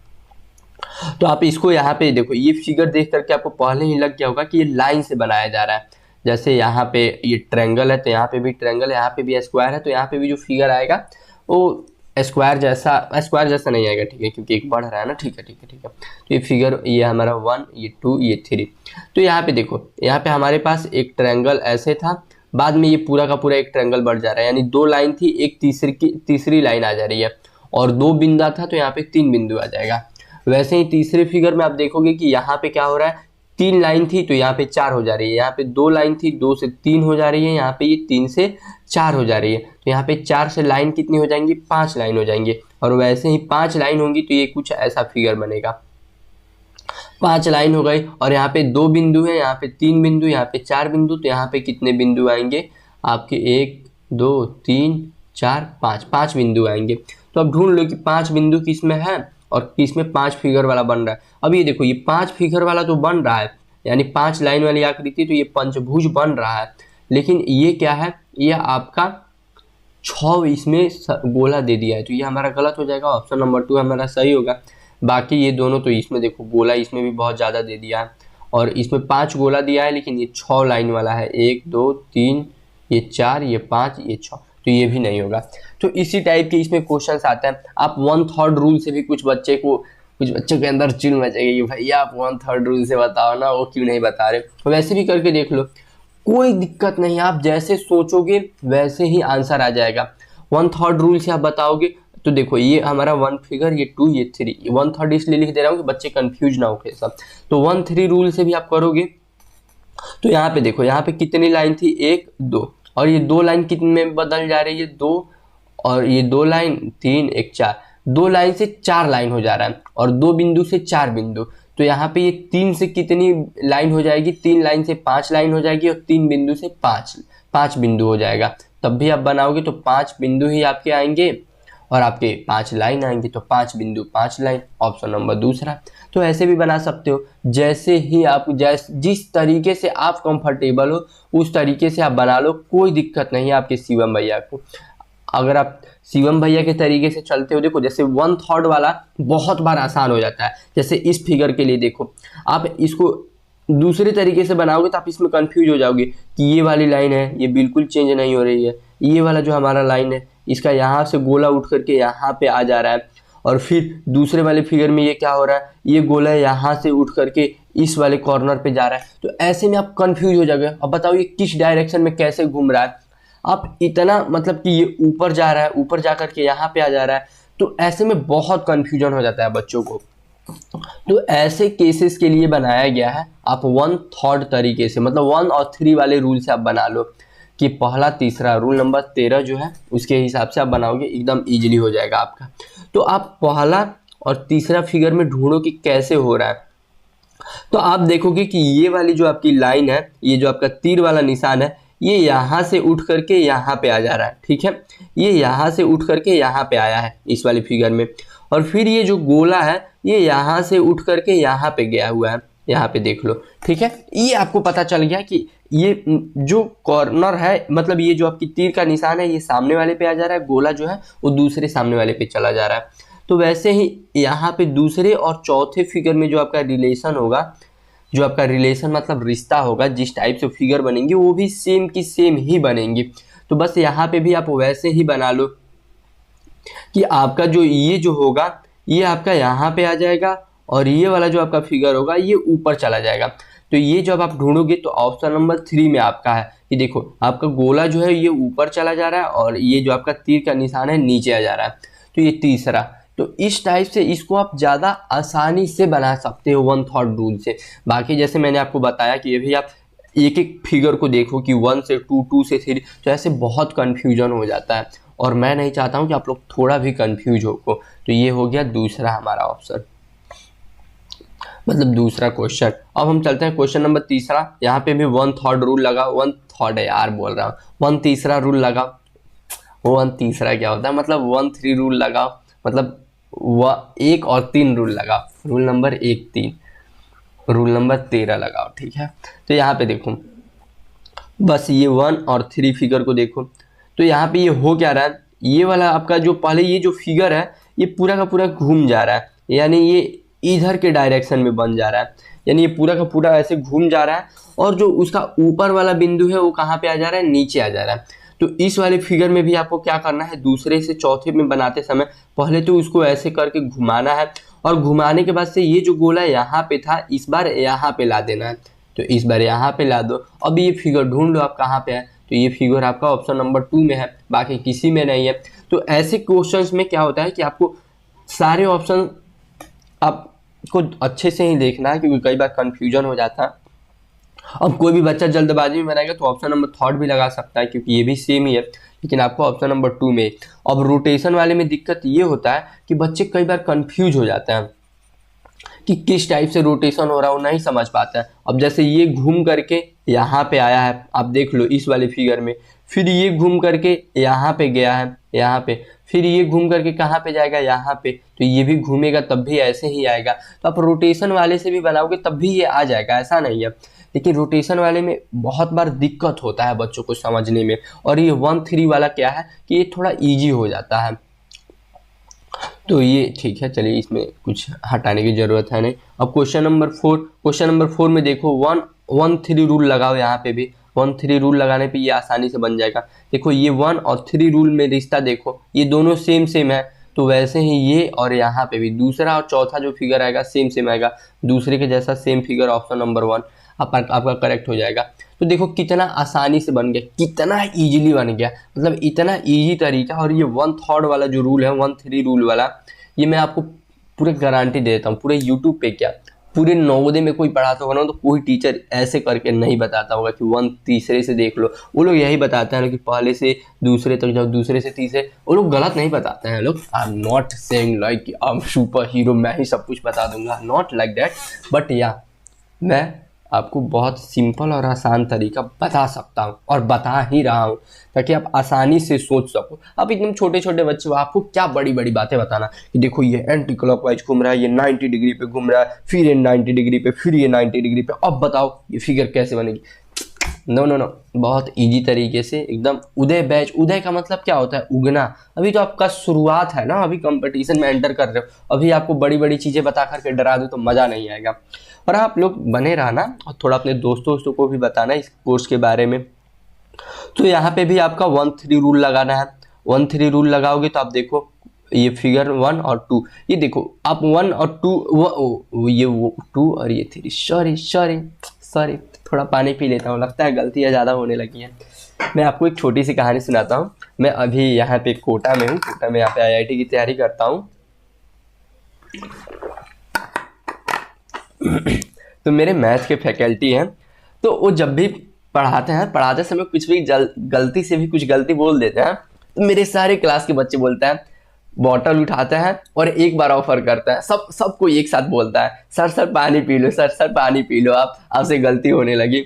तो आप इसको यहाँ पे देखो, ये फिगर देख करके आपको पहले ही लग गया होगा कि ये लाइन से बनाया जा रहा है। जैसे यहाँ पे ये ट्रायंगल है तो यहाँ पे भी ट्रायंगल है, यहाँ पे भी स्क्वायर है, तो यहाँ पे भी जो फिगर आएगा वो स्क्वायर जैसा नहीं आएगा, ठीक है, क्योंकि एक बढ़ रहा है ना। ठीक है। तो ये फिगर, ये हमारा 1, ये 2, ये 3। तो यहाँ पे देखो, यहाँ पे हमारे पास एक ट्रायंगल ऐसे था, बाद में ये पूरा का पूरा एक ट्रायंगल बढ़ जा रहा है, यानी 2 लाइन थी, एक तीसरी लाइन आ जा रही है, और 2 बिंदु था तो यहाँ पे 3 बिंदु आ जाएगा। वैसे ही तीसरे फिगर में आप देखोगे कि यहाँ पे क्या हो रहा है, 3 लाइन थी तो यहाँ पे 4 हो जा रही है, यहाँ पे 2 लाइन थी 2 से 3 हो जा रही है, यहाँ पे ये 3 से 4 हो जा रही है। तो यहाँ पे 4 से लाइन कितनी हो जाएंगी, 5 लाइन हो जाएंगे। और वैसे ही 5 लाइन होंगी तो ये कुछ ऐसा फिगर बनेगा। 5 लाइन हो गई, और यहाँ पे 2 बिंदु है, यहाँ पे 3 बिंदु, यहाँ पे 4 बिंदु। तो यहाँ पे कितने बिंदु आएंगे आपके, 1 2 3 4 5 बिंदु आएंगे। तो अब ढूंढ लो कि 5 बिंदु किस में है और किस में 5 फिगर वाला बन रहा है। अब ये देखो, ये 5 फिगर वाला तो बन रहा है, यानी 5 लाइन वाली आकृति, तो ये पंचभुज बन रहा है। लेकिन ये क्या है, ये आपका 6 इसमें गोला दे दिया है, तो ये हमारा गलत हो जाएगा। ऑप्शन नंबर 2 हमारा सही होगा। बाकी ये दोनों तो, इसमें देखो गोला इसमें भी बहुत ज़्यादा दे दिया है, और इसमें 5 गोला दिया है, लेकिन ये 6 लाइन वाला है, 1 2 3, ये 4, ये 5, ये 6, तो ये भी नहीं होगा। तो इसी टाइप के इसमें क्वेश्चंस आते हैं। आप 1/3 रूल से भी कुछ बच्चों के अंदर चिल मचेगी कि भैया आप 1/3 रूल से बताओ ना, वो क्यों नहीं बता रहे। तो वैसे भी करके देख लो, कोई दिक्कत नहीं, आप जैसे सोचोगे वैसे ही आंसर आ जाएगा। 1/3 रूल से आप बताओगे तो देखो, ये हमारा 1 फिगर, ये 2, ये 3, 1/3 इसलिए लिख दे रहा हूँ कि बच्चे कंफ्यूज ना हो के सब। तो 1/3 रूल से भी आप करोगे तो यहाँ पे देखो, यहाँ पे कितनी लाइन थी, 1 2, और ये 2 लाइन कितने में बदल जा रही है, 2, और ये 2 लाइन 3 1 4, 2 लाइन से 4 लाइन हो जा रहा है, और 2 बिंदु से 4 बिंदु। तो यहाँ पे ये 3 से कितनी लाइन हो जाएगी, 3 लाइन से 5 लाइन हो जाएगी, और 3 बिंदु से 5 बिंदु हो जाएगा। तब भी आप बनाओगे तो 5 बिंदु ही आपके आएंगे, और आपके 5 लाइन आएंगे, तो 5 बिंदु 5 लाइन, ऑप्शन नंबर दूसरा। तो ऐसे भी बना सकते हो, जैसे ही आप जिस तरीके से आप कंफर्टेबल हो उस तरीके से आप बना लो, कोई दिक्कत नहीं है आपके शिवम भैया को। अगर आप शिवम भैया के तरीके से चलते हो, देखो जैसे 1/3 वाला बहुत बार आसान हो जाता है। जैसे इस फिगर के लिए देखो, आप इसको दूसरे तरीके से बनाओगे तो आप इसमें कंफ्यूज हो जाओगे कि ये वाली लाइन है, ये बिल्कुल चेंज नहीं हो रही है, ये वाला जो हमारा लाइन है इसका यहाँ से गोला उठ करके यहाँ पे आ जा रहा है, और फिर दूसरे वाले फिगर में ये क्या हो रहा है, ये गोला यहाँ से उठ करके इस वाले कॉर्नर पे जा रहा है। तो ऐसे में आप कंफ्यूज हो जाओगे, अब बताओ ये किस डायरेक्शन में कैसे घूम रहा है। आप इतना मतलब कि ये ऊपर जा रहा है, ऊपर जा करके यहाँ पे आ जा रहा है, तो ऐसे में बहुत कंफ्यूजन हो जाता है बच्चों को। तो ऐसे केसेस के लिए बनाया गया है, आप 1/3 तरीके से, मतलब 1 और 3 वाले रूल से आप बना लो कि पहला तीसरा, रूल नंबर 13 जो है उसके हिसाब से आप बनाओगे, एकदम इजीली हो जाएगा आपका। तो आप पहला और तीसरा फिगर में ढूंढो कि कैसे हो रहा है। तो आप देखोगे कि ये वाली जो आपकी लाइन है, ये जो आपका तीर वाला निशान है, ये यहाँ से उठ करके यहाँ पे आ जा रहा है, ठीक है, ये यहाँ से उठ करके यहाँ पे आया है इस वाली फिगर में, और फिर ये जो गोला है ये यहाँ से उठ करके यहाँ पे गया हुआ है, यहाँ पे देख लो, ठीक है। ये आपको पता चल गया कि ये जो कॉर्नर है, मतलब ये जो आपकी तीर का निशान है, ये सामने वाले पे आ जा रहा है, गोला जो है वो दूसरे सामने वाले पे चला जा रहा है। तो वैसे ही यहाँ पे दूसरे और चौथे फिगर में जो आपका रिलेशन होगा, जो आपका रिलेशन मतलब रिश्ता होगा, जिस टाइप से फिगर बनेंगे वो भी सेम की सेम ही बनेंगे। तो बस यहाँ पे भी आप वैसे ही बना लो कि आपका जो ये जो होगा ये आपका यहाँ पे आ जाएगा और ये वाला जो आपका फिगर होगा ये ऊपर चला जाएगा। तो ये जब आप ढूंढोगे तो ऑप्शन नंबर 3 में आपका है कि देखो आपका गोला जो है ये ऊपर चला जा रहा है और ये जो आपका तीर का निशान है नीचे आ जा रहा है। तो ये तीसरा, तो इस टाइप से इसको आप ज़्यादा आसानी से बना सकते हो 1/3 रूल से। बाकी जैसे मैंने आपको बताया कि ये भी आप एक एक फिगर को देखो कि 1 से 2, 2 से 3, तो ऐसे बहुत कन्फ्यूजन हो जाता है और मैं नहीं चाहता हूँ कि आप लोग थोड़ा भी कन्फ्यूज हो को। तो ये हो गया दूसरा हमारा ऑप्शन, मतलब दूसरा क्वेश्चन। अब हम चलते हैं क्वेश्चन नंबर तीसरा। यहाँ पे भी 1/3 रूल लगाओ, 1/3 यार बोल रहा हूँ, 1/3 रूल लगाओ। 1/3 क्या होता है, मतलब 1/3 रूल लगाओ, मतलब 1 और 3 रूल लगाओ। रूल नंबर 1 3, रूल नंबर 13 लगाओ, ठीक है। तो यहाँ पे देखो बस ये 1 और 3 फिगर को देखो, तो यहाँ पे ये हो क्या रहा है, ये वाला आपका जो पहले ये जो फिगर है ये पूरा का पूरा घूम जा रहा है, यानी ये इधर के डायरेक्शन में बन जा रहा है, यानी ये पूरा का पूरा ऐसे घूम जा रहा है और जो उसका ऊपर वाला बिंदु है वो कहाँ पे आ जा रहा है, नीचे आ जा रहा है। तो इस वाले फिगर में भी आपको क्या करना है, दूसरे से चौथे में बनाते समय पहले तो उसको ऐसे करके घुमाना है और घुमाने के बाद से ये जो गोला यहाँ पे था इस बार यहाँ पे ला देना है। तो इस बार यहाँ पे ला दो। अब ये फिगर ढूंढ लो आप कहाँ पे है, तो ये फिगर आपका ऑप्शन नंबर 2 में है, बाकी किसी में नहीं है। तो ऐसे क्वेश्चंस में क्या होता है कि आपको सारे ऑप्शन आपको अच्छे से ही देखना है, क्योंकि कई बार कंफ्यूजन हो जाता है। अब कोई भी बच्चा जल्दबाजी में बनाएगा तो ऑप्शन नंबर 3 भी लगा सकता है, क्योंकि ये भी सेम ही है, लेकिन आपको ऑप्शन नंबर 2 में। अब रोटेशन वाले में दिक्कत ये होता है कि बच्चे कई बार कंफ्यूज हो जाते हैं कि किस टाइप से रोटेशन हो रहा है, वो नहीं समझ पाता है। अब जैसे ये घूम करके यहाँ पे आया है, आप देख लो इस वाले फिगर में, फिर ये घूम करके यहाँ पे गया है, यहाँ पे, फिर ये घूम करके कहाँ पे जाएगा, यहाँ पे, तो ये भी घूमेगा तब भी ऐसे ही आएगा। तो आप रोटेशन वाले से भी बनाओगे तब भी ये आ जाएगा, ऐसा नहीं है। लेकिन रोटेशन वाले में बहुत बार दिक्कत होता है बच्चों को समझने में, और ये 1/3 वाला क्या है कि ये थोड़ा ईजी हो जाता है। तो ये ठीक है, चलिए इसमें कुछ हटाने की जरूरत है नहीं। अब क्वेश्चन नंबर 4, क्वेश्चन नंबर 4 में देखो 1/3 रूल लगाओ। यहाँ पे भी 1/3 रूल लगाने पे ये आसानी से बन जाएगा। देखो ये 1 और 3 रूल में रिश्ता देखो, ये दोनों सेम सेम है, तो वैसे ही ये और यहाँ पे भी दूसरा और चौथा जो फिगर आएगा सेम सेम आएगा, दूसरे के जैसा सेम फिगर ऑप्शन नंबर 1 आपका करेक्ट हो जाएगा। तो देखो कितना आसानी से बन गया, कितना इजीली बन गया, मतलब इतना इजी तरीका। और ये 1/3 वाला जो रूल है, 1/3 रूल वाला, ये मैं आपको पूरे गारंटी देता हूँ, पूरे यूट्यूब पे क्या पूरे नवोदय में कोई पढ़ाता होगा ना, तो कोई टीचर ऐसे करके नहीं बताता होगा कि 1/3 से देख लो। वो लोग यही बताते हैं कि पहले से दूसरे तक जाओ, दूसरे से तीसरे। वो लोग गलत नहीं बताते हैं लोग। I am not saying like I am super hero, मैं ही सब कुछ बता दूंगा, नॉट लाइक दैट। बट या मैं आपको बहुत सिंपल और आसान तरीका बता सकता हूँ और बता ही रहा हूँ, ताकि आप आसानी से सोच सको। अब एकदम छोटे छोटे बच्चे हो, आपको क्या बड़ी बड़ी बातें बताना कि देखो ये एंटी क्लॉकवाइज घूम रहा है, ये 90 डिग्री पे घूम रहा है, फिर ये 90 डिग्री पे, फिर ये 90 डिग्री पे, अब बताओ ये फिगर कैसे बनेगी। नो नो नो, बहुत इजी तरीके से एकदम। उदय बैच, उदय का मतलब क्या होता है, उगना। अभी तो आपका शुरुआत है ना, अभी कंपटीशन में एंटर कर रहे हो, अभी आपको बड़ी बड़ी चीजें बता करके डरा दो तो मजा नहीं आएगा। और आप लोग बने रहना और थोड़ा अपने दोस्तों को भी बताना इस कोर्स के बारे में। तो यहाँ पे भी आपका 1/3 रूल लगाना है। 1/3 रूल लगाओगे तो आप देखो ये फिगर 1 और 2, ये देखो आप 1 और 2, ये 2 और ये 3, सॉरी थोड़ा पानी पी लेता हूँ, लगता है गलतियाँ ज़्यादा होने लगी हैं। मैं आपको एक छोटी सी कहानी सुनाता हूँ। मैं अभी यहाँ पे कोटा में हूँ, कोटा में यहाँ पे IIT की तैयारी करता हूँ। तो मेरे मैथ के फैकल्टी हैं, तो वो जब भी पढ़ाते हैं, पढ़ाते समय कुछ भी गलती से भी कुछ गलती बोल देते हैं, तो मेरे सारे क्लास के बच्चे बोलते हैं, बॉटल उठाते हैं और एक बार ऑफर करता है, सबको एक साथ बोलता है, सर पानी पी लो, सर पानी पी लो, आपसे गलती होने लगी।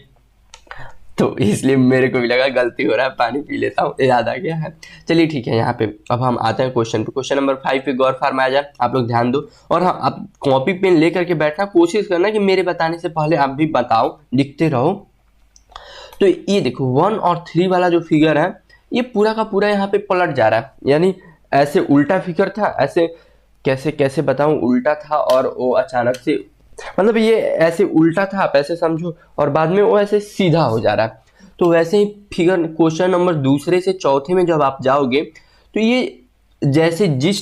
तो इसलिए मेरे को भी लगा गलती हो रहा है, पानी पी लेता हूँ, याद आ गया है। चलिए ठीक है, यहाँ पे अब हम आते हैं क्वेश्चन पे। क्वेश्चन नंबर 5 पे गौर फरमाया जाए, आप लोग ध्यान दो। और हाँ, आप कॉपी पेन लेकर के बैठना, कोशिश करना कि मेरे बताने से पहले आप भी बताओ, लिखते रहो। तो ये देखो 1 और 3 वाला जो फिगर है, ये पूरा का पूरा यहाँ पे पलट जा रहा है, यानी ऐसे उल्टा फिगर था, ऐसे कैसे बताऊं, उल्टा था और वो अचानक से, मतलब ये ऐसे उल्टा था, आप ऐसे समझो, और बाद में वो ऐसे सीधा हो जा रहा है। तो वैसे ही फिगर क्वेश्चन नंबर दूसरे से चौथे में जब आप जाओगे तो ये जैसे जिस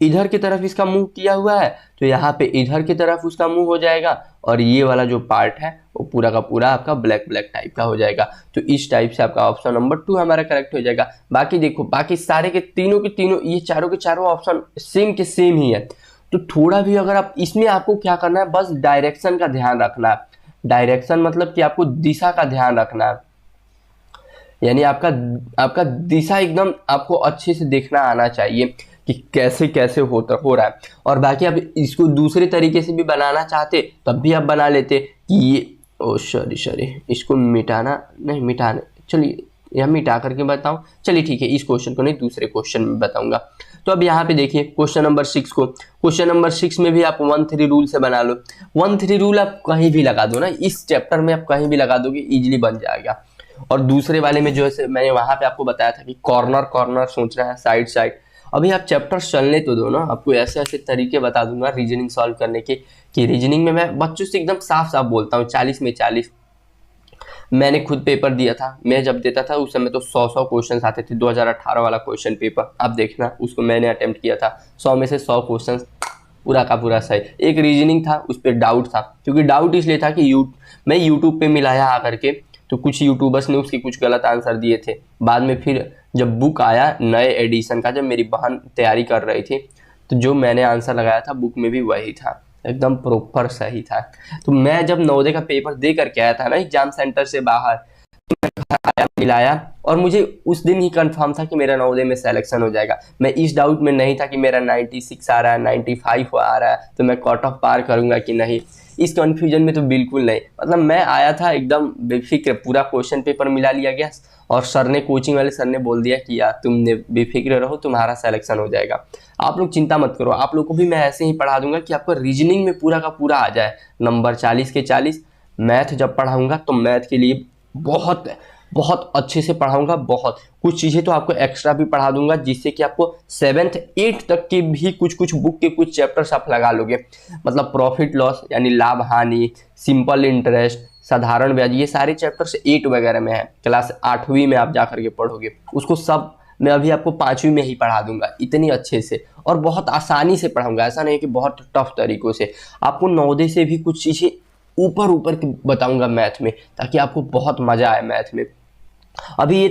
इधर की तरफ इसका मुंह किया हुआ है तो यहाँ पे इधर की तरफ उसका मुंह हो जाएगा, और ये वाला जो पार्ट है वो पूरा का पूरा आपका ब्लैक ब्लैक टाइप का हो जाएगा। तो इस टाइप से आपका ऑप्शन नंबर 2 हमारा करेक्ट हो जाएगा। बाकी देखो, बाकी सारे के तीनों ये चारों के चारों ऑप्शन सेम के सेम ही है। तो थोड़ा भी अगर आप इसमें, आपको क्या करना है, बस डायरेक्शन का ध्यान रखना है। डायरेक्शन मतलब कि आपको दिशा का ध्यान रखना है, यानी आपका दिशा एकदम आपको अच्छे से देखना आना चाहिए कि कैसे कैसे हो रहा है। और बाकी आप इसको दूसरे तरीके से भी बनाना चाहते तब भी आप बना लेते कि ये सॉरी इसको मिटाना चलिए यह मिटा करके बताऊं, चलिए ठीक है, इस क्वेश्चन को नहीं दूसरे क्वेश्चन में बताऊंगा। तो अब यहाँ पे देखिए क्वेश्चन नंबर 6 को, क्वेश्चन नंबर 6 में भी आप 1-3 रूल से बना लो। 1-3 रूल आप कहीं भी लगा दो ना, इस चैप्टर में आप कहीं भी लगा दोगे, इजीली बन जाएगा। और दूसरे वाले में जो है मैंने वहां पे आपको बताया था कि कॉर्नर सोचना है, साइड। अभी आप चैप्टर चलने तो दो ना, आपको ऐसे ऐसे तरीके बता दूंगा रीजनिंग सॉल्व करने के कि रीजनिंग में मैं बच्चों से एकदम साफ बोलता हूँ। 40 में 40 मैंने खुद पेपर दिया था, मैं जब देता था उस समय तो 100 क्वेश्चन आते थे। 2018 वाला क्वेश्चन पेपर आप देखना, उसको मैंने अटेम्प्ट किया था, 100 में से 100 क्वेश्चन पूरा का पूरा सही। एक रीजनिंग था, उस पर डाउट था, क्योंकि डाउट इसलिए था कि मैं यूट्यूब पे मिलाया आकर के, तो कुछ यूट्यूबर्स ने उसके कुछ गलत आंसर दिए थे। बाद में फिर जब बुक आया नए एडिशन का, जब मेरी बहन तैयारी कर रही थी, तो जो मैंने आंसर लगाया था बुक में भी वही था, एकदम प्रॉपर सही था। तो मैं जब नवोदय का पेपर दे करके आया था ना एग्जाम सेंटर से बाहर, तो मैं घर आया मिलाया, और मुझे उस दिन ही कंफर्म था कि मेरा नवोदय में सिलेक्शन हो जाएगा। मैं इस डाउट में नहीं था कि मेरा 96 आ रहा है, 95 आ रहा है, तो मैं कट ऑफ पार करूंगा कि नहीं, इस कंफ्यूजन में तो बिल्कुल नहीं। मतलब मैं आया था एकदम बेफिक्र, पूरा क्वेश्चन पेपर मिला लिया गया, और सर ने, कोचिंग वाले सर ने बोल दिया कि यार तुमने बेफिक्र रहो, तुम्हारा सिलेक्शन हो जाएगा, आप लोग चिंता मत करो। आप लोग को भी मैं ऐसे ही पढ़ा दूंगा कि आपको रीजनिंग में पूरा का पूरा आ जाए नंबर 40 के 40। मैथ जब पढ़ाऊंगा तो मैथ के लिए बहुत बहुत अच्छे से पढ़ाऊंगा, बहुत कुछ चीज़ें तो आपको एक्स्ट्रा भी पढ़ा दूंगा, जिससे कि आपको 7th 8th तक के भी कुछ बुक के कुछ चैप्टर्स आप लगा लोगे। मतलब प्रॉफिट लॉस यानी लाभ हानि, सिंपल इंटरेस्ट, साधारण ब्याज, ये सारे चैप्टर्स 8 वगैरह में है, क्लास 8वीं में आप जा करके पढ़ोगे उसको, सब मैं अभी आपको 5वीं में ही पढ़ा दूंगा इतनी अच्छे से, और बहुत आसानी से पढ़ाऊंगा। ऐसा नहीं कि बहुत टफ तरीकों से, आपको नवोदय से भी कुछ चीज़ें ऊपर की बताऊंगा मैथ में, ताकि आपको बहुत मजा आए मैथ में। अभी ये